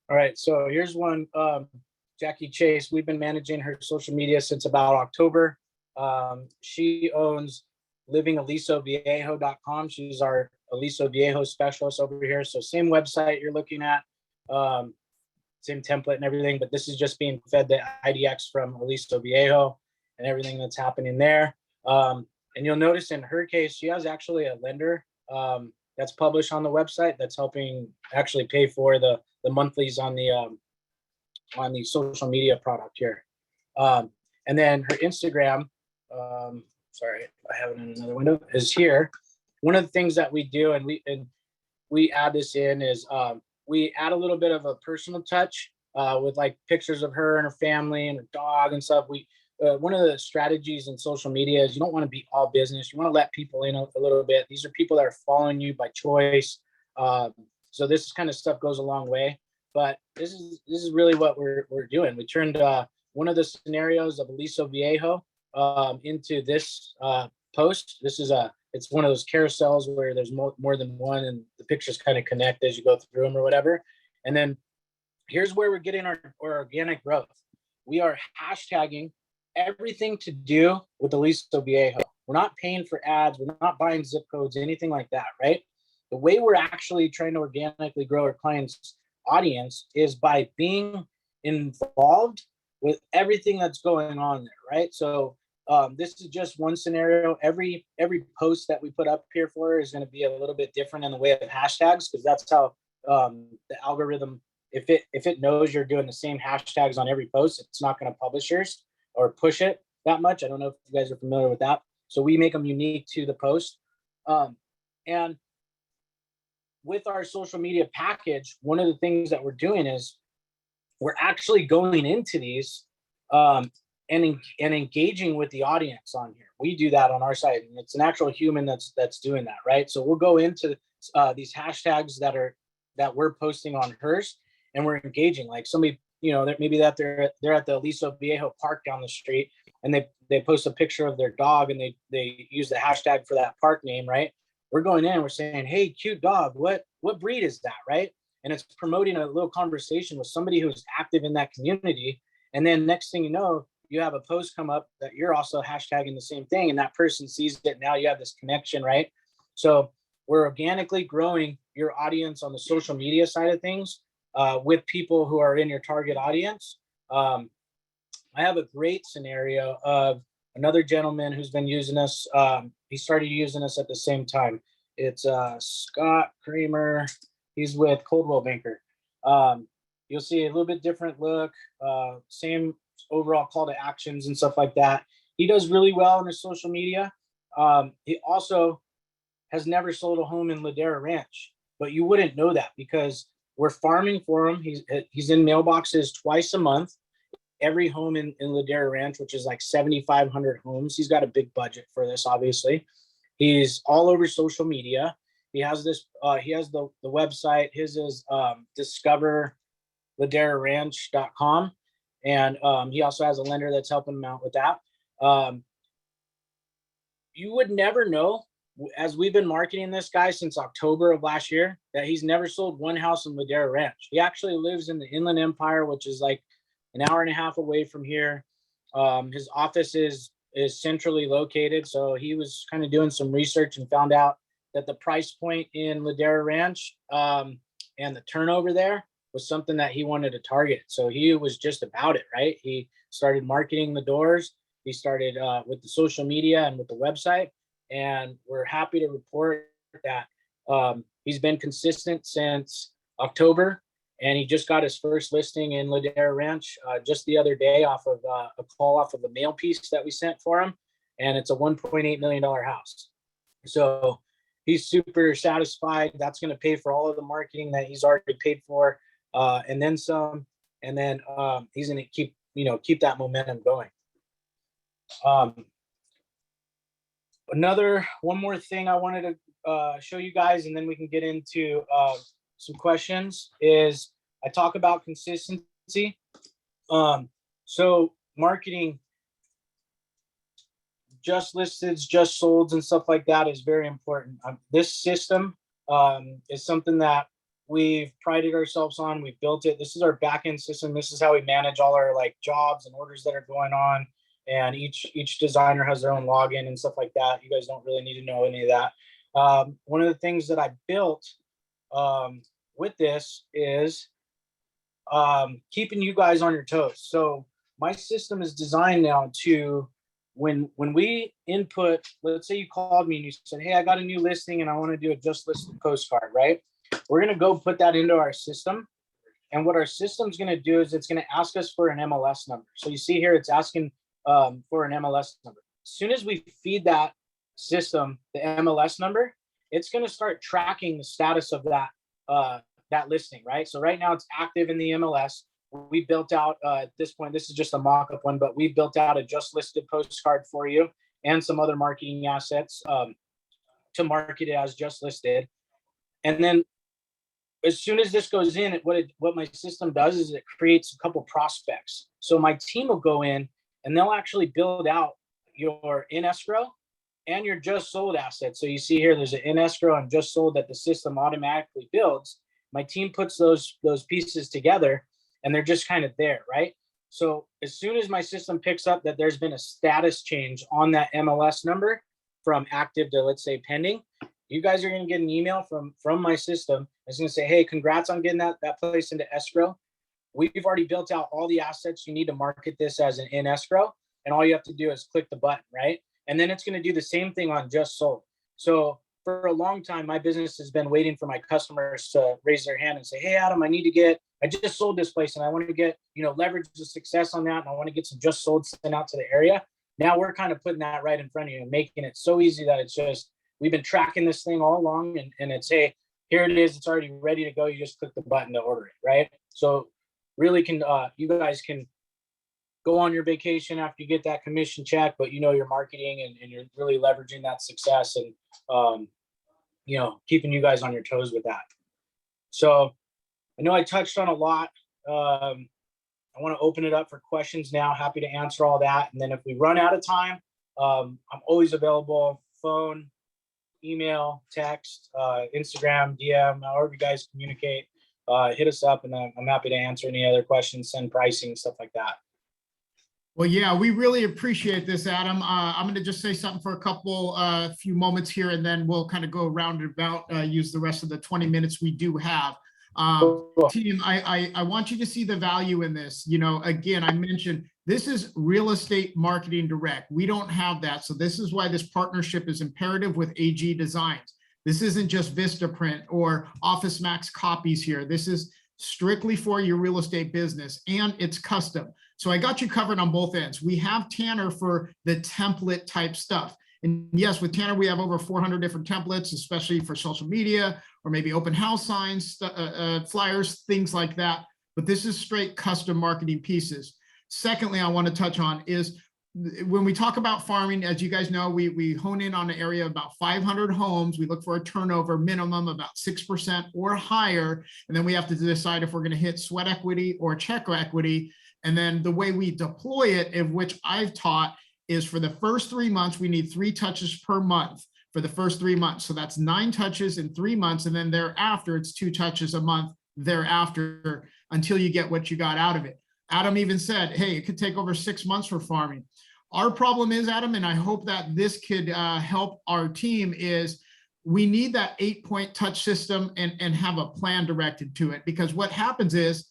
All right, so here's one. Jackie Chase, we've been managing her social media since about October. She owns livingalisoviejo.com. She's our Aliso Viejo specialist over here. So same website you're looking at, same template and everything, but this is just being fed the IDX from Aliso Viejo and everything that's happening there. And you'll notice in her case, she has actually a lender that's published on the website that's helping actually pay for the monthlies on the social media product here. And then her Instagram, sorry, I have it in another window, is here. One of the things that we do, and we add this in, is we add a little bit of a personal touch with like pictures of her and her family and her dog and stuff. One of the strategies in social media is you don't want to be all business. You want to let people in a little bit. These are people that are following you by choice. So this kind of stuff goes a long way. But this is really what we're doing. We turned one of the scenarios of Aliso Viejo into this post. It's one of those carousels where there's more than one, and the pictures kind of connect as you go through them or whatever. And then here's where we're getting our organic growth. We are hashtagging everything to do with Aliso Viejo. We're not paying for ads. We're not buying zip codes, anything like that, right? The way we're actually trying to organically grow our clients' audience is by being involved with everything that's going on there, right? So this is just one scenario. Every post that we put up here for her is going to be a little bit different in the way of hashtags, because that's how the algorithm, if it knows you're doing the same hashtags on every post, it's not going to publish yours or push it that much. I don't know if you guys are familiar with that. So we make them unique to the post. And with our social media package, one of the things that we're doing is we're actually going into these and engaging with the audience on here. We do that on our site, and it's an actual human that's doing that, right? So we'll go into these hashtags that we're posting on hers, and we're engaging. Like somebody, maybe that they're at the Aliso Viejo Park down the street, and they post a picture of their dog, and they use the hashtag for that park name, right? We're going in, we're saying, hey, cute dog, what breed is that, right? And it's promoting a little conversation with somebody who's active in that community. And then next thing you know, you have a post come up that you're also hashtagging the same thing, and that person sees it. Now you have this connection, right? So we're organically growing your audience on the social media side of things with people who are in your target audience. I have a great scenario of another gentleman who's been using us. He started using us at the same time. It's Scott Kramer. He's with Coldwell Banker. You'll see a little bit different look, same overall call to actions and stuff like that. He does really well on his social media. He also has never sold a home in Ladera Ranch, but you wouldn't know that because we're farming for him. He's in mailboxes twice a month. Every home in Ladera Ranch, which is like 7,500 homes. He's got a big budget for this, obviously. He's all over social media. He has this, he has the website. His is discoverladeraranch.com. And he also has a lender that's helping him out with that. You would never know, as we've been marketing this guy since October of last year, that he's never sold one house in Ladera Ranch. He actually lives in the Inland Empire, which is like an hour and a half away from here. His office is centrally located. So he was kind of doing some research and found out that the price point in Ladera Ranch and the turnover there was something that he wanted to target. So he was just about it, right? He started marketing the doors. He started with the social media and with the website. And we're happy to report that he's been consistent since October. And he just got his first listing in Ladera Ranch just the other day off of a call off of a mail piece that we sent for him. And it's a $1.8 million house. So he's super satisfied. That's going to pay for all of the marketing that he's already paid for, and then some. And then he's going to keep that momentum going. One more thing I wanted to show you guys, and then we can get into some questions, is I talk about consistency. So marketing, just listeds, just solds, and stuff like that is very important. This system is something that we've prided ourselves on. We've built it. This is our back-end system. This is how we manage all our like jobs and orders that are going on. And each designer has their own login and stuff like that. You guys don't really need to know any of that. One of the things that I built with this is keeping you guys on your toes. So my system is designed now to, when we input, let's say you called me and you said, hey, I got a new listing and I want to do a just listed postcard, right? We're going to go put that into our system. And what our system's going to do is it's going to ask us for an MLS number. So you see here, it's asking for an MLS number. As soon as we feed that system the MLS number, it's going to start tracking the status of that listing, right? So right now it's active in the MLS. We built out at this point, this is just a mock-up one, but we built out a just listed postcard for you and some other marketing assets to market it as just listed. And then as soon as this goes in, what my system does is it creates a couple prospects. So my team will go in and they'll actually build out your in escrow and your just sold assets. So you see here, there's an in escrow and just sold that the system automatically builds. My team puts those pieces together and they're just kind of there, right? So as soon as my system picks up that there's been a status change on that MLS number from active to, let's say, pending, you guys are going to get an email from my system. It's going to say, hey, congrats on getting that place into escrow. We've already built out all the assets you need to market this as an in escrow. And all you have to do is click the button, right? And then it's going to do the same thing on just sold. So for a long time, my business has been waiting for my customers to raise their hand and say, hey, Adam, I just sold this place and I want to get, leverage the success on that. And I want to get some just sold sent out to the area. Now we're kind of putting that right in front of you and making it so easy that it's just, we've been tracking this thing all along and it's, hey, here it is. It's already ready to go. You just click the button to order it, right? So really you guys can go on your vacation after you get that commission check, but you're marketing and you're really leveraging that success and, keeping you guys on your toes with that. So I know I touched on a lot. I want to open it up for questions now. Happy to answer all that. And then if we run out of time, I'm always available, phone, email, text, Instagram, DM, however you guys communicate, hit us up and I'm happy to answer any other questions, send pricing, stuff like that. Well, yeah, we really appreciate this, Adam. I'm going to just say something for a few moments here, and then we'll kind of go around and about, use the rest of the 20 minutes we do have. Team, I want you to see the value in this. Again, I mentioned this is real estate marketing direct. We don't have that. So this is why this partnership is imperative with AG Designs. This isn't just Vistaprint or Office Max copies here. This is strictly for your real estate business and it's custom. So I got you covered on both ends. We have Tanner for the template type stuff. And yes, with Tanner, we have over 400 different templates, especially for social media or maybe open house signs, flyers, things like that. But this is straight custom marketing pieces. Secondly, I want to touch on is when we talk about farming, as you guys know, we hone in on an area of about 500 homes. We look for a turnover minimum about 6% or higher. And then we have to decide if we're going to hit sweat equity or check equity. And then the way we deploy it, of which I've taught, is for the first 3 months, we need 3 touches per month for the first 3 months. So that's 9 touches in 3 months. And then thereafter, it's 2 touches a month thereafter until you get what you got out of it. Adam even said, hey, it could take over 6 months for farming. Our problem is, Adam, and I hope that this could help our team, is we need that 8-point touch system and have a plan directed to it. Because what happens is,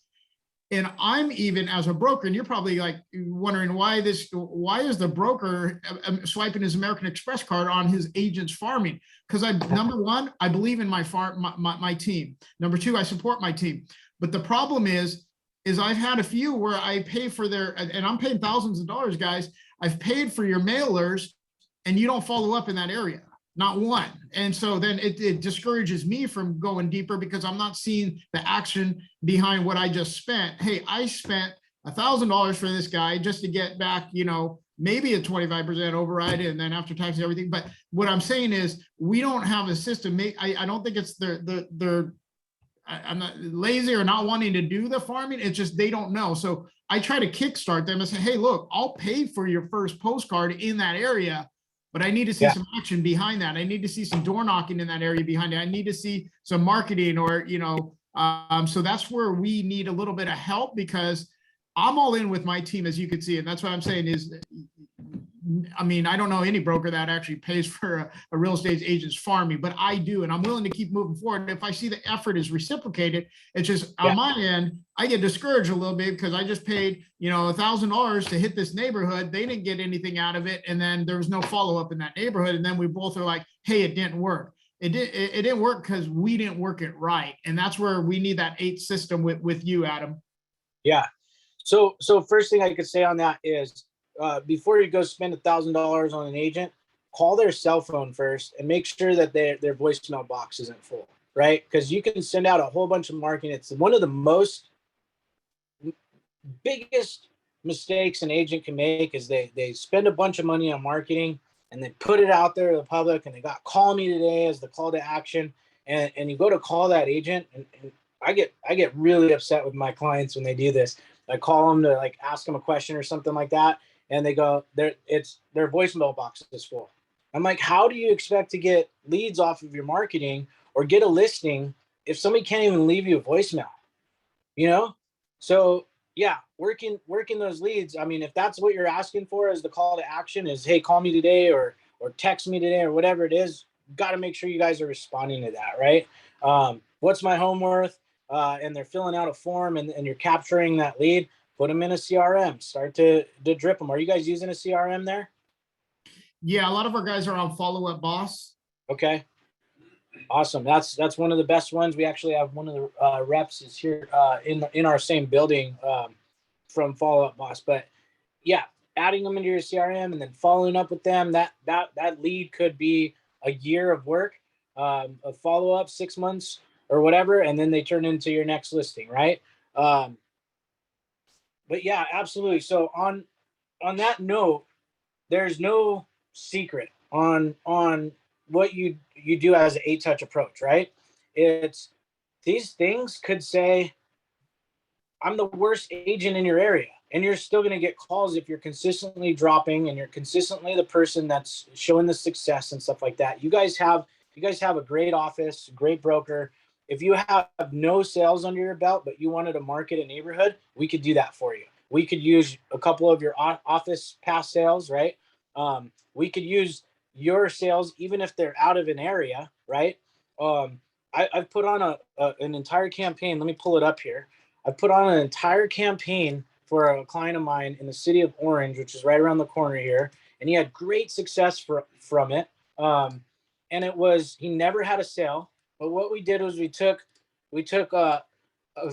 and I'm even as a broker, and you're probably like wondering why is the broker swiping his American Express card on his agent's farming? Because number one, I believe in my team. Number two, I support my team. But the problem is I've had a few where I pay for their, and I'm paying thousands of dollars, guys. I've paid for your mailers and you don't follow up in that area, not one. And so then it discourages me from going deeper because I'm not seeing the action behind what I just spent. Hey, I spent $1,000 for this guy just to get back, maybe a 25% override and then after tax and everything. But what I'm saying is we don't have a system. I don't think it's I'm not lazy or not wanting to do the farming. It's just they don't know. So I try to kickstart them and say, hey, look, I'll pay for your first postcard in that area, but I need to see some action behind that. I need to see some door knocking in that area behind it. I need to see some marketing or, so that's where we need a little bit of help because I'm all in with my team, as you can see. And that's what I'm saying is, I don't know any broker that actually pays for a real estate agent's farming, but I do, and I'm willing to keep moving forward. And if I see the effort is reciprocated, it's just on my end, I get discouraged a little bit because I just paid, $1,000 to hit this neighborhood. They didn't get anything out of it. And then there was no follow-up in that neighborhood. And then we both are like, hey, it didn't work. It didn't work because we didn't work it right. And that's where we need that 8 system with you, Adam. Yeah. So first thing I could say on that is, before you go spend $1,000 on an agent, call their cell phone first and make sure that their voicemail box isn't full, right? Because you can send out a whole bunch of marketing. It's one of the biggest mistakes an agent can make is they spend a bunch of money on marketing and they put it out there to the public and they got call me today as the call to action. And you go to call that agent and I get really upset with my clients when they do this. I call them to ask them a question or something like that. And they go, their voicemail box is full. I'm like, how do you expect to get leads off of your marketing or get a listing if somebody can't even leave you a voicemail? So yeah, working those leads. If that's what you're asking for as the call to action is, hey, call me today or text me today or whatever it is, got to make sure you guys are responding to that, right? What's my home worth? And they're filling out a form and you're capturing that lead. Put them in a CRM, start to drip them. Are you guys using a CRM there? Yeah, a lot of our guys are on Follow Up Boss. Okay. Awesome. That's one of the best ones. We actually have one of the reps is here in our same building from Follow Up Boss. But yeah, adding them into your CRM and then following up with them, that lead could be a year of work, a follow-up, 6 months or whatever, and then they turn into your next listing, right? But yeah, absolutely. So on that note, there's no secret on what you do as an 8-touch approach, right? It's these things could say, I'm the worst agent in your area. And you're still going to get calls if you're consistently dropping and you're consistently the person that's showing the success and stuff like that. You guys have a great office, great broker. If you have no sales under your belt, but you wanted to market a neighborhood, we could do that for you. We could use a couple of your office pass sales, right? We could use your sales, even if they're out of an area, right? I've put on an entire campaign. Let me pull it up here. I put on an entire campaign for a client of mine in the city of Orange, which is right around the corner here. And he had great success from it. And it was, he never had a sale. But what we did was we took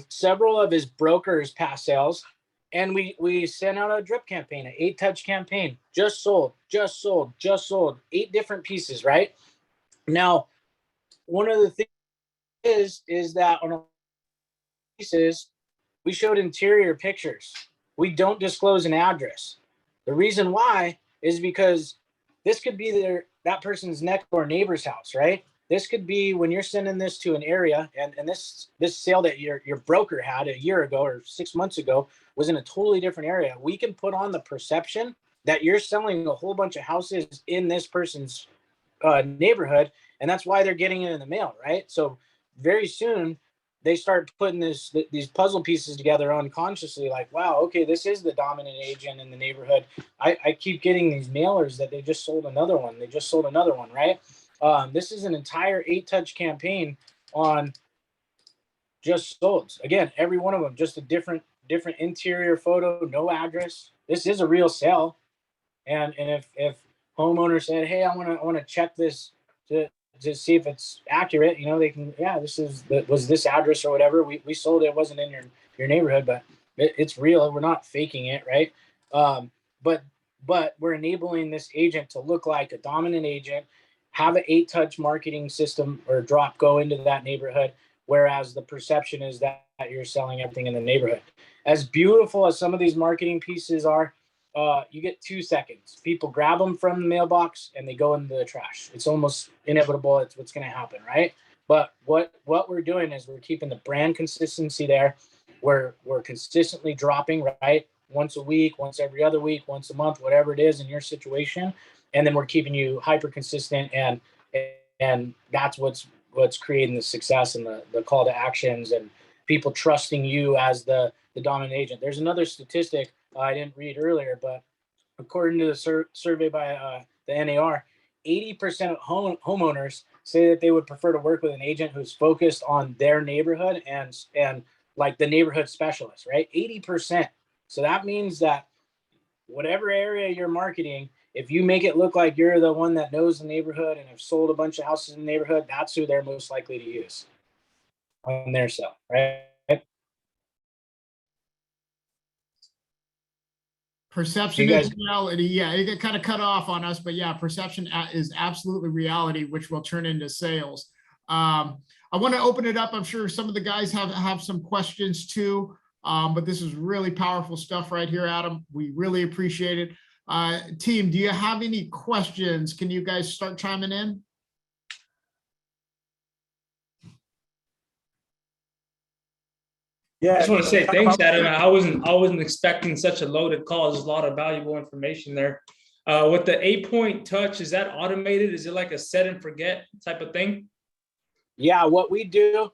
several of his brokers' past sales, and we sent out a drip campaign, an 8-touch campaign. Just sold. 8 different pieces, right? Now, one of the things is that on pieces, we showed interior pictures. We don't disclose an address. The reason why is because this could be that person's next door neighbor's house, right? This could be when you're sending this to an area, and this sale that your broker had a year ago or 6 months ago was in a totally different area. We can put on the perception that you're selling a whole bunch of houses in this person's neighborhood, and that's why they're getting it in the mail, right? So very soon they start putting these puzzle pieces together unconsciously, like, wow, okay, this is the dominant agent in the neighborhood. I keep getting these mailers that they just sold another one. They just sold another one, right? This is an entire 8-touch campaign on just sold. Again, every one of them, just a different interior photo, no address. This is a real sale. And if homeowner said, hey, I want to check this to see if it's accurate, you know, they can, yeah, was this address or whatever. We sold it. It wasn't in your neighborhood, but it's real. We're not faking it, right? But we're enabling this agent to look like a dominant agent, have an 8-touch marketing system or drop go into that neighborhood, whereas the perception is that you're selling everything in the neighborhood. As beautiful as some of these marketing pieces are, you get 2 seconds. People grab them from the mailbox and they go into the trash. It's almost inevitable. It's what's going to happen, right? But what we're doing is we're keeping the brand consistency there. We're consistently dropping, right? Once a week, once every other week, once a month, whatever it is in your situation. And then we're keeping you hyper consistent, and that's what's creating the success and the call to actions and people trusting you as the dominant agent. There's another statistic I didn't read earlier, but according to the survey by the NAR, 80% of homeowners say that they would prefer to work with an agent who's focused on their neighborhood and like the neighborhood specialist, right? 80%. So that means that whatever area you're marketing, if you make it look like you're the one that knows the neighborhood and have sold a bunch of houses in the neighborhood, that's who they're most likely to use on their sale, right? Perception You is guys- reality. Yeah, it got kind of cut off on us, but yeah, perception is absolutely reality, which will turn into sales. I want to open it up. I'm sure some of the guys have some questions too, but this is really powerful stuff right here, Adam. We really appreciate it. Team, do you have any questions? Can you guys start chiming in? I just want to say thanks, Adam. I wasn't expecting such a loaded call. There's a lot of valuable information there. With the 8-point touch, is that automated? Is it like a set and forget type of thing? Yeah, what we do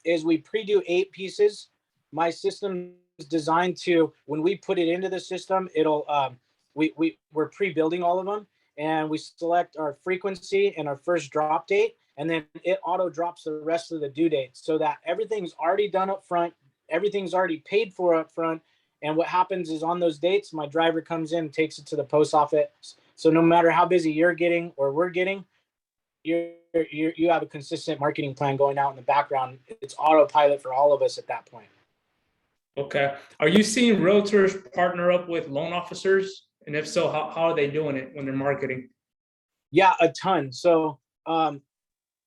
is we pre-do 8 pieces. My system is designed to, when we put it into the system, it'll we're pre-building all of them, and we select our frequency and our first drop date, and then it auto drops the rest of the due dates so that everything's already done up front, everything's already paid for up front. And what happens is on those dates, my driver comes in and takes it to the post office. So no matter how busy you're getting or we're getting, you have a consistent marketing plan going out in the background. It's autopilot for all of us at that point. Okay. Are you seeing realtors partner up with loan officers? And if so, how are they doing it when they're marketing? Yeah, a ton. So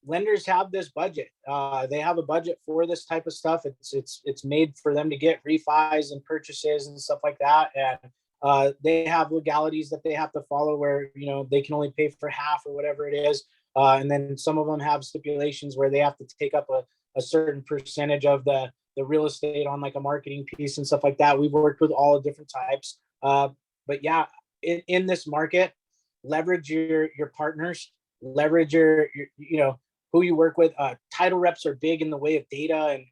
lenders have this budget. They have a budget for this type of stuff. It's made for them to get refis and purchases and stuff like that. And they have legalities that they have to follow where, you know, they can only pay for half or whatever it is. And then some of them have stipulations where they have to take up a certain percentage of the real estate on like a marketing piece and stuff like that. We've worked with all the different types. But yeah, in this market, leverage your partners, leverage your you know, who you work with. Title reps are big in the way of data and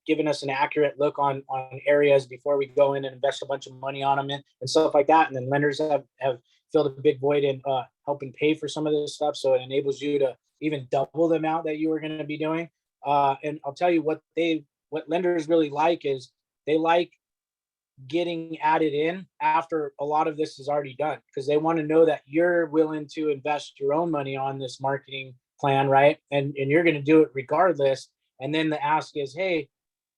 giving us an accurate look on areas before we go in and invest a bunch of money on them and stuff like that. And then lenders have filled a big void in helping pay for some of this stuff. So it enables you to even double the amount that you were going to be doing. And I'll tell you what lenders really like is they like getting added in after a lot of this is already done, because they want to know that you're willing to invest your own money on this marketing plan, right? And you're going to do it regardless. And then the ask is, hey,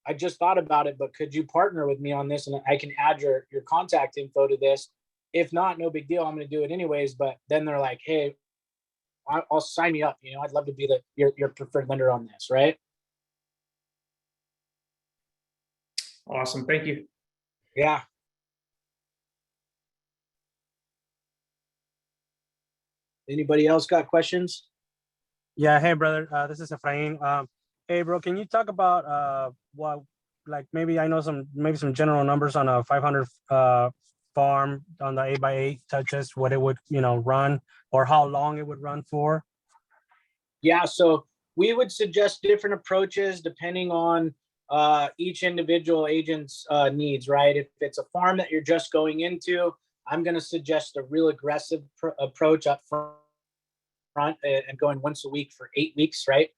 I just thought about it, but could you partner with me on this? And I can add your contact info to this. If not, no big deal. I'm going to do it anyways. But then they're like, hey, I'll sign me up. You know, I'd love to be your preferred lender on this, right? Awesome. Thank you. Yeah. Anybody else got questions? Yeah, hey brother, this is Efrain. Hey bro, can you talk about what, like maybe I know some general numbers on a 500 farm on the 8x8 touches, what it would run or how long it would run for? Yeah, so we would suggest different approaches depending on each individual agent's needs, right? If it's a farm that you're just going into, I'm going to suggest a real aggressive approach up front and going once a week for 8 weeks, right?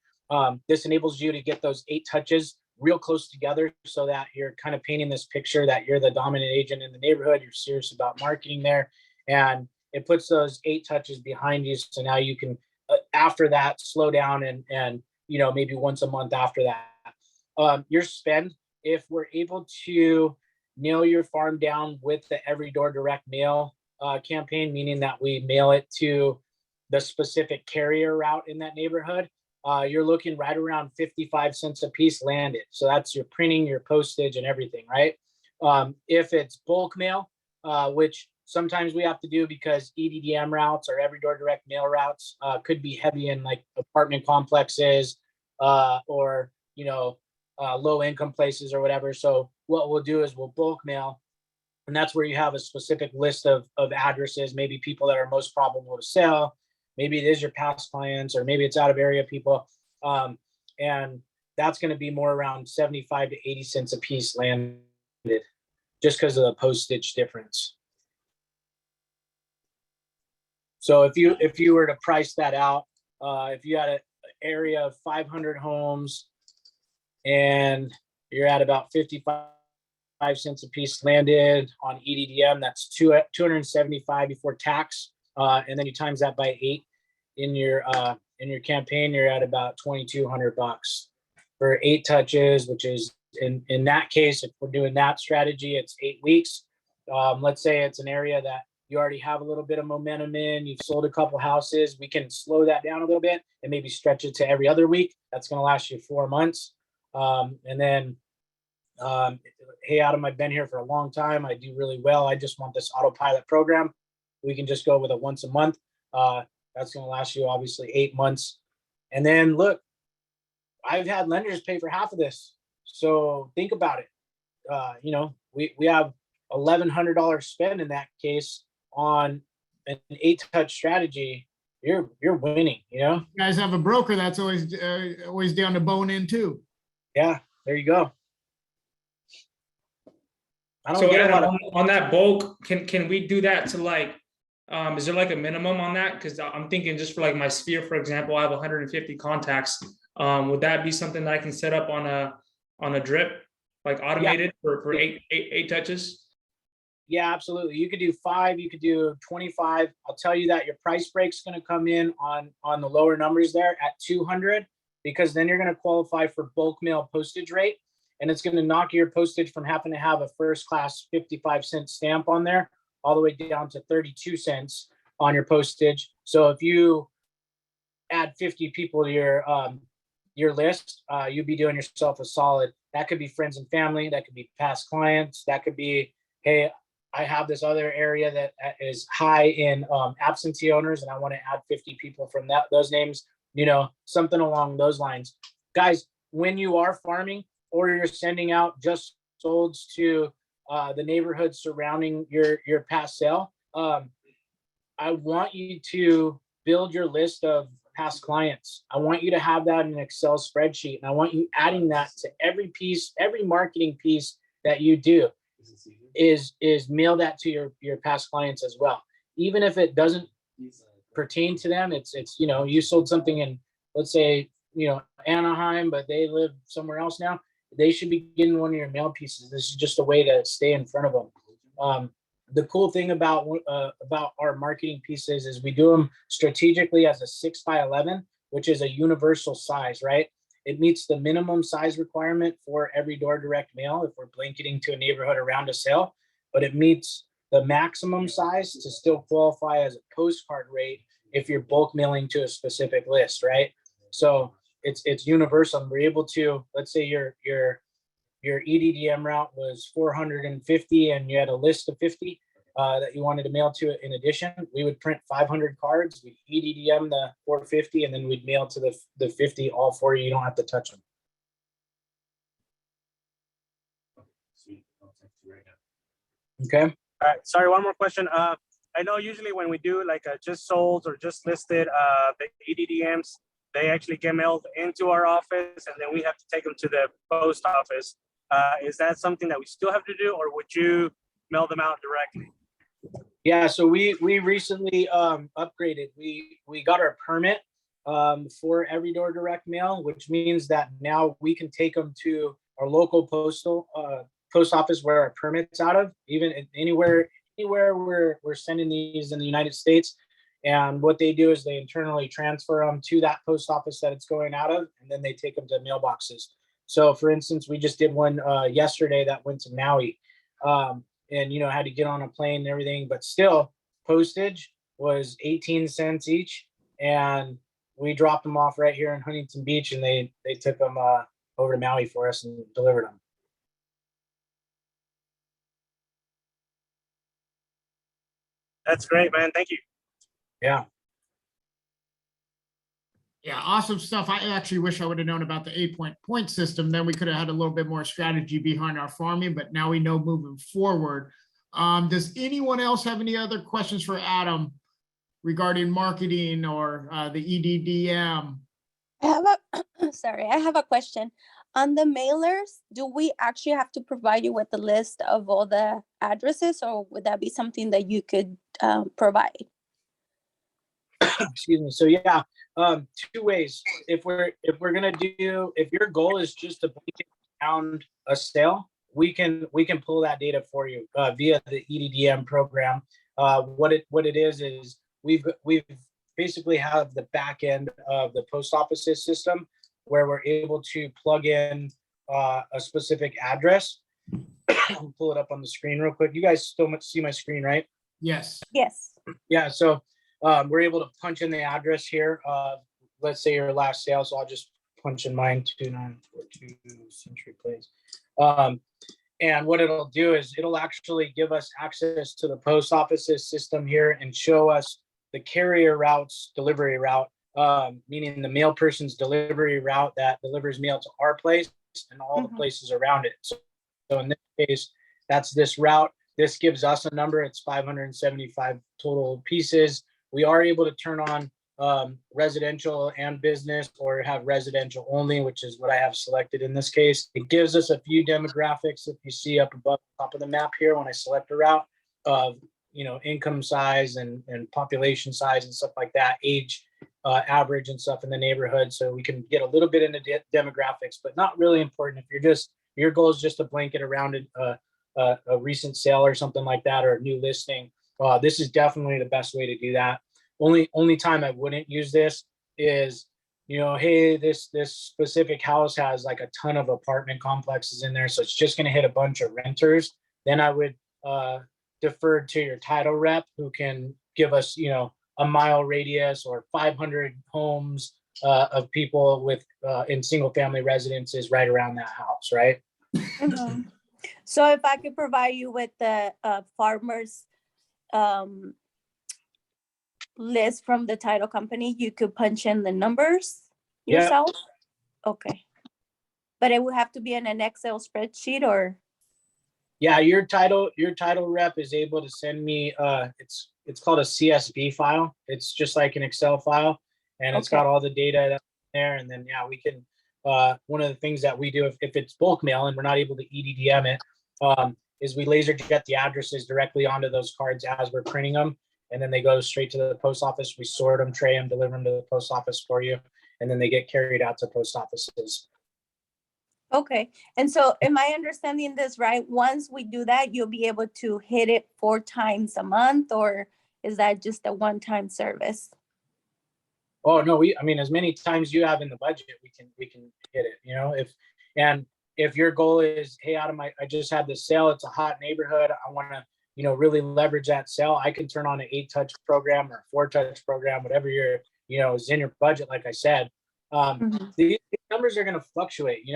This enables you to get those 8 touches real close together so that you're kind of painting this picture that you're the dominant agent in the neighborhood, you're serious about marketing there, and it puts those 8 touches behind you. So now you can, after that, slow down and maybe once a month after that. Your spend, if we're able to nail your farm down with the Every Door direct mail campaign, meaning that we mail it to the specific carrier route in that neighborhood, you're looking right around 55 cents a piece landed. So that's your printing, your postage, and everything, right? If it's bulk mail, which sometimes we have to do because EDDM routes or Every Door direct mail routes could be heavy in like apartment complexes or low income places or whatever. So what we'll do is we'll bulk mail, and that's where you have a specific list of addresses, maybe people that are most probable to sell. Maybe it is your past clients, or maybe it's out of area people. And that's going to be more around 75 to 80 cents a piece landed, just because of the postage difference. So if you were to price that out, if you had an area of 500 homes and you're at about 55 cents a piece landed on EDDM, that's 275 before tax. And then you times that by 8 in your campaign, you're at about $2,200 for 8 touches, which is in that case, if we're doing that strategy, it's 8 weeks. Let's say it's an area that you already have a little bit of momentum in, you've sold a couple houses, we can slow that down a little bit and maybe stretch it to every other week. That's going to last you 4 months. And then, hey, Adam, I've been here for a long time. I do really well. I just want this autopilot program. We can just go with a once a month. That's going to last you obviously 8 months. And then look, I've had lenders pay for half of this. So think about it. We have $1,100 spend in that case on an 8-touch strategy. You're winning, You guys have a broker that's always down to bone in too. Yeah, there you go. I don't So get a lot Adam, of, on that bulk, can we do that to like, is there like a minimum on that? Because I'm thinking just for like my sphere, for example, I have 150 contacts. Would that be something that I can set up on a drip, like automated for eight touches? Yeah, absolutely. You could do 5, you could do 25. I'll tell you that your price break's going to come in on the lower numbers there at 200, because then you're going to qualify for bulk mail postage rate, and it's going to knock your postage from having to have a first class 55-cent stamp on there all the way down to 32 cents on your postage. So if you add 50 people to your list, you'd be doing yourself a solid. That could be friends and family, that could be past clients, that could be, hey, I have this other area that is high in absentee owners, and I want to add 50 people from those names, something along those lines. Guys, when you are farming or you're sending out just solds to the neighborhood surrounding your past sale, I want you to build your list of past clients. I want you to have that in an Excel spreadsheet, and I want you adding that to every piece, every marketing piece that you do. Is mail that to your past clients as well. Even if it doesn't pertain to them, it's you sold something in, let's say, Anaheim, but they live somewhere else now. They should be getting one of your mail pieces. This is just a way to stay in front of them. The cool thing about our marketing pieces is we do them strategically as a 6x11, which is a universal size, right? It meets the minimum size requirement for Every Door direct mail if we're blanketing to a neighborhood around a sale, but it meets the maximum size to still qualify as a postcard rate if you're bulk mailing to a specific list, right? So it's universal. We're able to, let's say your EDDM route was 450 and you had a list of 50. that you wanted to mail to it in addition, we would print 500 cards, we'd EDDM the 450, and then we'd mail to the 50 all for you. You don't have to touch them. Okay. All right, sorry, one more question. I know usually when we do like just sold or just listed, the EDDMs, they actually get mailed into our office and then we have to take them to the post office. Is that something that we still have to do, or would you mail them out directly? Yeah, so we recently upgraded. We got our permit for Every Door Direct Mail, which means that now we can take them to our local post office where our permit's out of, even anywhere we're sending these in the United States. And what they do is they internally transfer them to that post office that it's going out of, and then they take them to mailboxes. So for instance, we just did one yesterday that went to Maui, and had to get on a plane and everything, but still postage was 18 cents each. And we dropped them off right here in Huntington Beach, and they took them over to Maui for us and delivered them. That's great, man. Thank you. Yeah. Yeah, awesome stuff. I actually wish I would have known about the 8-point system. Then we could have had a little bit more strategy behind our farming, but now we know moving forward. Does anyone else have any other questions for Adam regarding marketing or the EDDM? I have I have a question. On the mailers, do we actually have to provide you with the list of all the addresses, or would that be something that you could provide? Excuse me. So yeah, two ways. If your goal is just to blanket around a sale, we can pull that data for you via the EDDM program. What it is we've basically have the back end of the post office's system where we're able to plug in a specific address. I'll pull it up on the screen real quick. You guys still see my screen, right? Yes. Yes. Yeah. So we're able to punch in the address here. Let's say your last sale. So I'll just punch in mine, 2942 Century Place. And what it'll do is it'll actually give us access to the post office's system here and show us the carrier route's delivery route, meaning the mail person's delivery route that delivers mail to our place and all the places around it. So in this case, that's this route. This gives us a number. It's 575 total pieces. We are able to turn on residential and business, or have residential only, which is what I have selected in this case. It gives us a few demographics if you see up above the top of the map here when I select a route of income size and population size and stuff like that, age average and stuff in the neighborhood. So we can get a little bit into demographics, but not really important. If your goal is just to blanket around a recent sale or something like that, or a new listing, this is definitely the best way to do that. Only time I wouldn't use this is, hey, this specific house has like a ton of apartment complexes in there, so it's just going to hit a bunch of renters. Then I would defer to your title rep, who can give us, a mile radius or 500 homes of people with in single family residences right around that house, right? Mhm. So if I could provide you with the farmers list from the title company, you could punch in the numbers yourself? Okay. But it would have to be in an Excel spreadsheet, or? Yeah, your title rep is able to send me it's called a CSV file. It's just like an Excel file, and it's got all the data that's there. And then we can one of the things that we do if it's bulk mail and we're not able to EDDM it, is we laser jet the addresses directly onto those cards as we're printing them, and then they go straight to the post office. We sort them, tray them, deliver them to the post office for you, and then they get carried out to post offices. Okay. And so am I understanding this right? Once we do that, you'll be able to hit it 4 times a month, or is that just a one-time service? Oh no, as many times you have in the budget, we can hit it. If your goal is, hey, Adam, I just had this sale, it's a hot neighborhood, I want to really leverage that sale, I can turn on an 8-touch program or a 4-touch program, whatever is in your budget. Like I said, the numbers are going to fluctuate.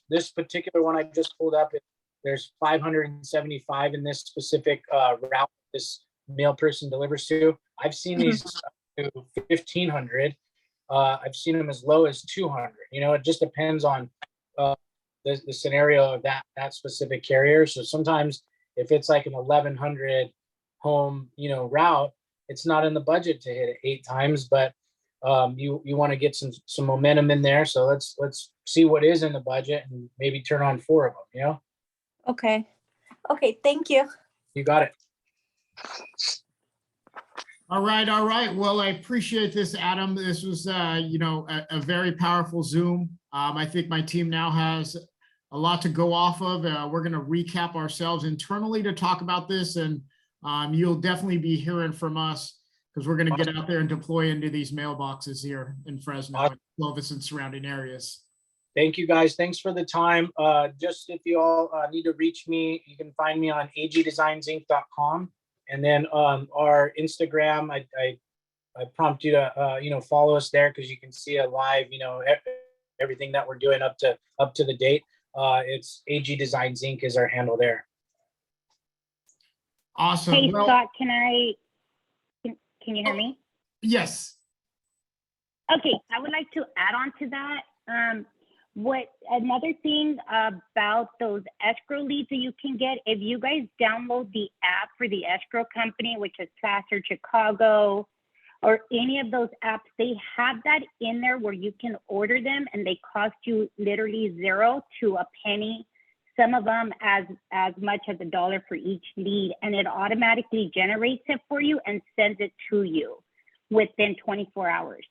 This particular one I just pulled up, there's 575 in this specific route this mail person delivers to. I've seen these up to 1,500. I've seen them as low as 200. You know, it just depends on the scenario of that specific carrier. So sometimes if it's like an 1,100 home, you know, route, it's not in the budget to hit it 8 times, but you want to get some momentum in there. So let's see what is in the budget and maybe turn on 4 of them, you know? Okay. Okay, thank you. You got it. All right, all right. Well, I appreciate this, Adam. This was, you know, a very powerful Zoom. I think my team now has a lot to go off of. We're going to recap ourselves internally to talk about this, and you'll definitely be hearing from us because we're going to get out there and deploy into these mailboxes here in Fresno, and Clovis and surrounding areas. Thank you, guys. Thanks for the time. Just if you all need to reach me, you can find me on agdesignsinc.com. And then our Instagram, I prompt you to you know, follow us there because you can see a live, you know, everything that we're doing up to the date. It's AG Designs Inc. is our handle there. Awesome. Hey, Well, Scott, can you hear me? yes. Okay, I would like to add on to that. Another thing about those escrow leads that you can get, if you guys download the app for the escrow company, which is Faster Chicago, or any of those apps, they have that in there where you can order them and they cost you literally 0 to a penny. Some of them as much as $1 for each lead, and it automatically generates it for you and sends it to you within 24 hours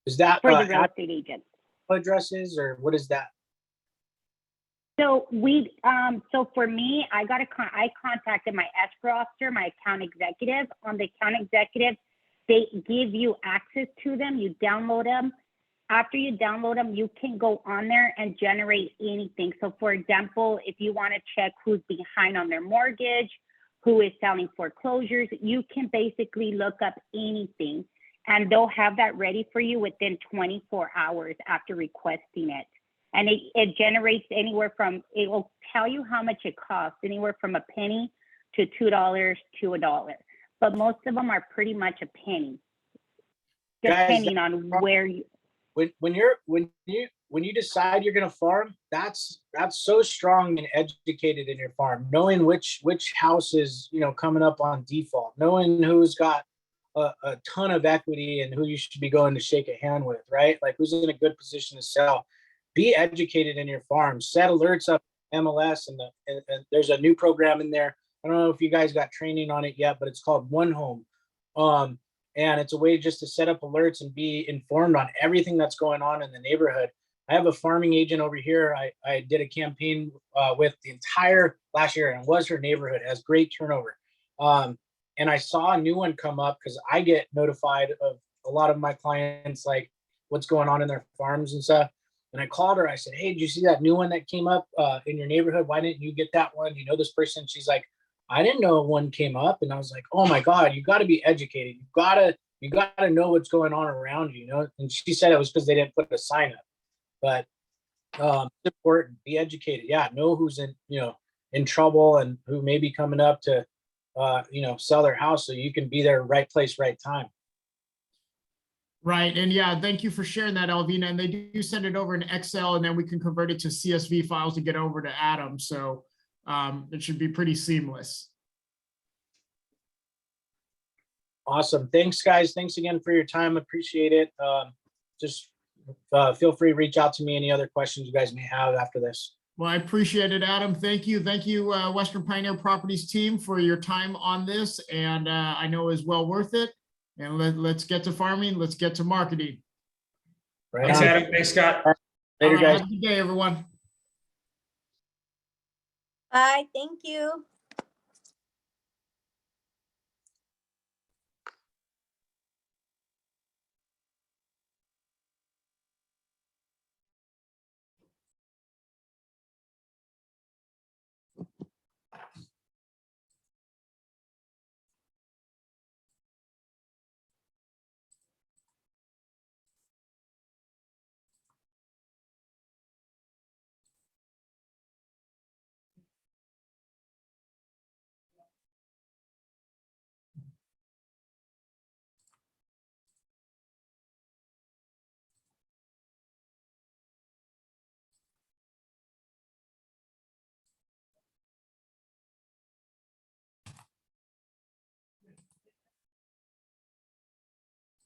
Is that for the real estate agent. addresses or what is that? So so for me, I contacted my escrow officer, my account executive. On the account executive, they give you access to them. You download them. After you download them, you can go on there and generate anything. So for example, if you want to check who's behind on their mortgage, who is selling foreclosures, you can basically look up anything and they'll have that ready for you within 24 hours after requesting it. And it generates anywhere from, it will tell you how much it costs, anywhere from a penny to $2 to $1. But most of them are pretty much a penny, depending on where you. When you decide you're going to farm, that's so strong and educated in your farm, knowing which house is, you know, coming up on default, knowing who's got a ton of equity and who you should be going to shake a hand with, right? Like who's in a good position to sell. Be educated in your farm. Set alerts up MLS, and there's a new program in there. I don't know if you guys got training on it yet, but it's called One Home. And it's a way just to set up alerts and be informed on everything that's going on in the neighborhood. I have a farming agent over here. I did a campaign with the entire last year, and it was her neighborhood. It has great turnover. And I saw a new one come up because I get notified of a lot of my clients, like what's going on in their farms and stuff. And I called her. I said, hey, did you see that new one that came up in your neighborhood? Why didn't you get that one? You know this person? She's like, I didn't know one came up. And I was like, oh my God, you got to be educated. You gotta know what's going on around you, you know? And she said it was because they didn't put a sign up. But it's important, be educated. Yeah, know who's in trouble and who may be coming up to sell their house so you can be there, right place, right time. Right. And yeah, thank you for sharing that, Alvina. And they do send it over in Excel, and then we can convert it to CSV files to get over to Adam. So it should be pretty seamless. Awesome. Thanks, guys. Thanks again for your time. Appreciate it. Just feel free to reach out to me. Any other questions you guys may have after this. Well, I appreciate it, Adam. Thank you. Thank you, Western Pioneer Properties team, for your time on this. And I know it's well worth it. And let's get to farming. Let's get to marketing. Right. Thanks, Adam. Thanks, Scott. Later, All right, guys. have a good day, everyone. Bye, thank you.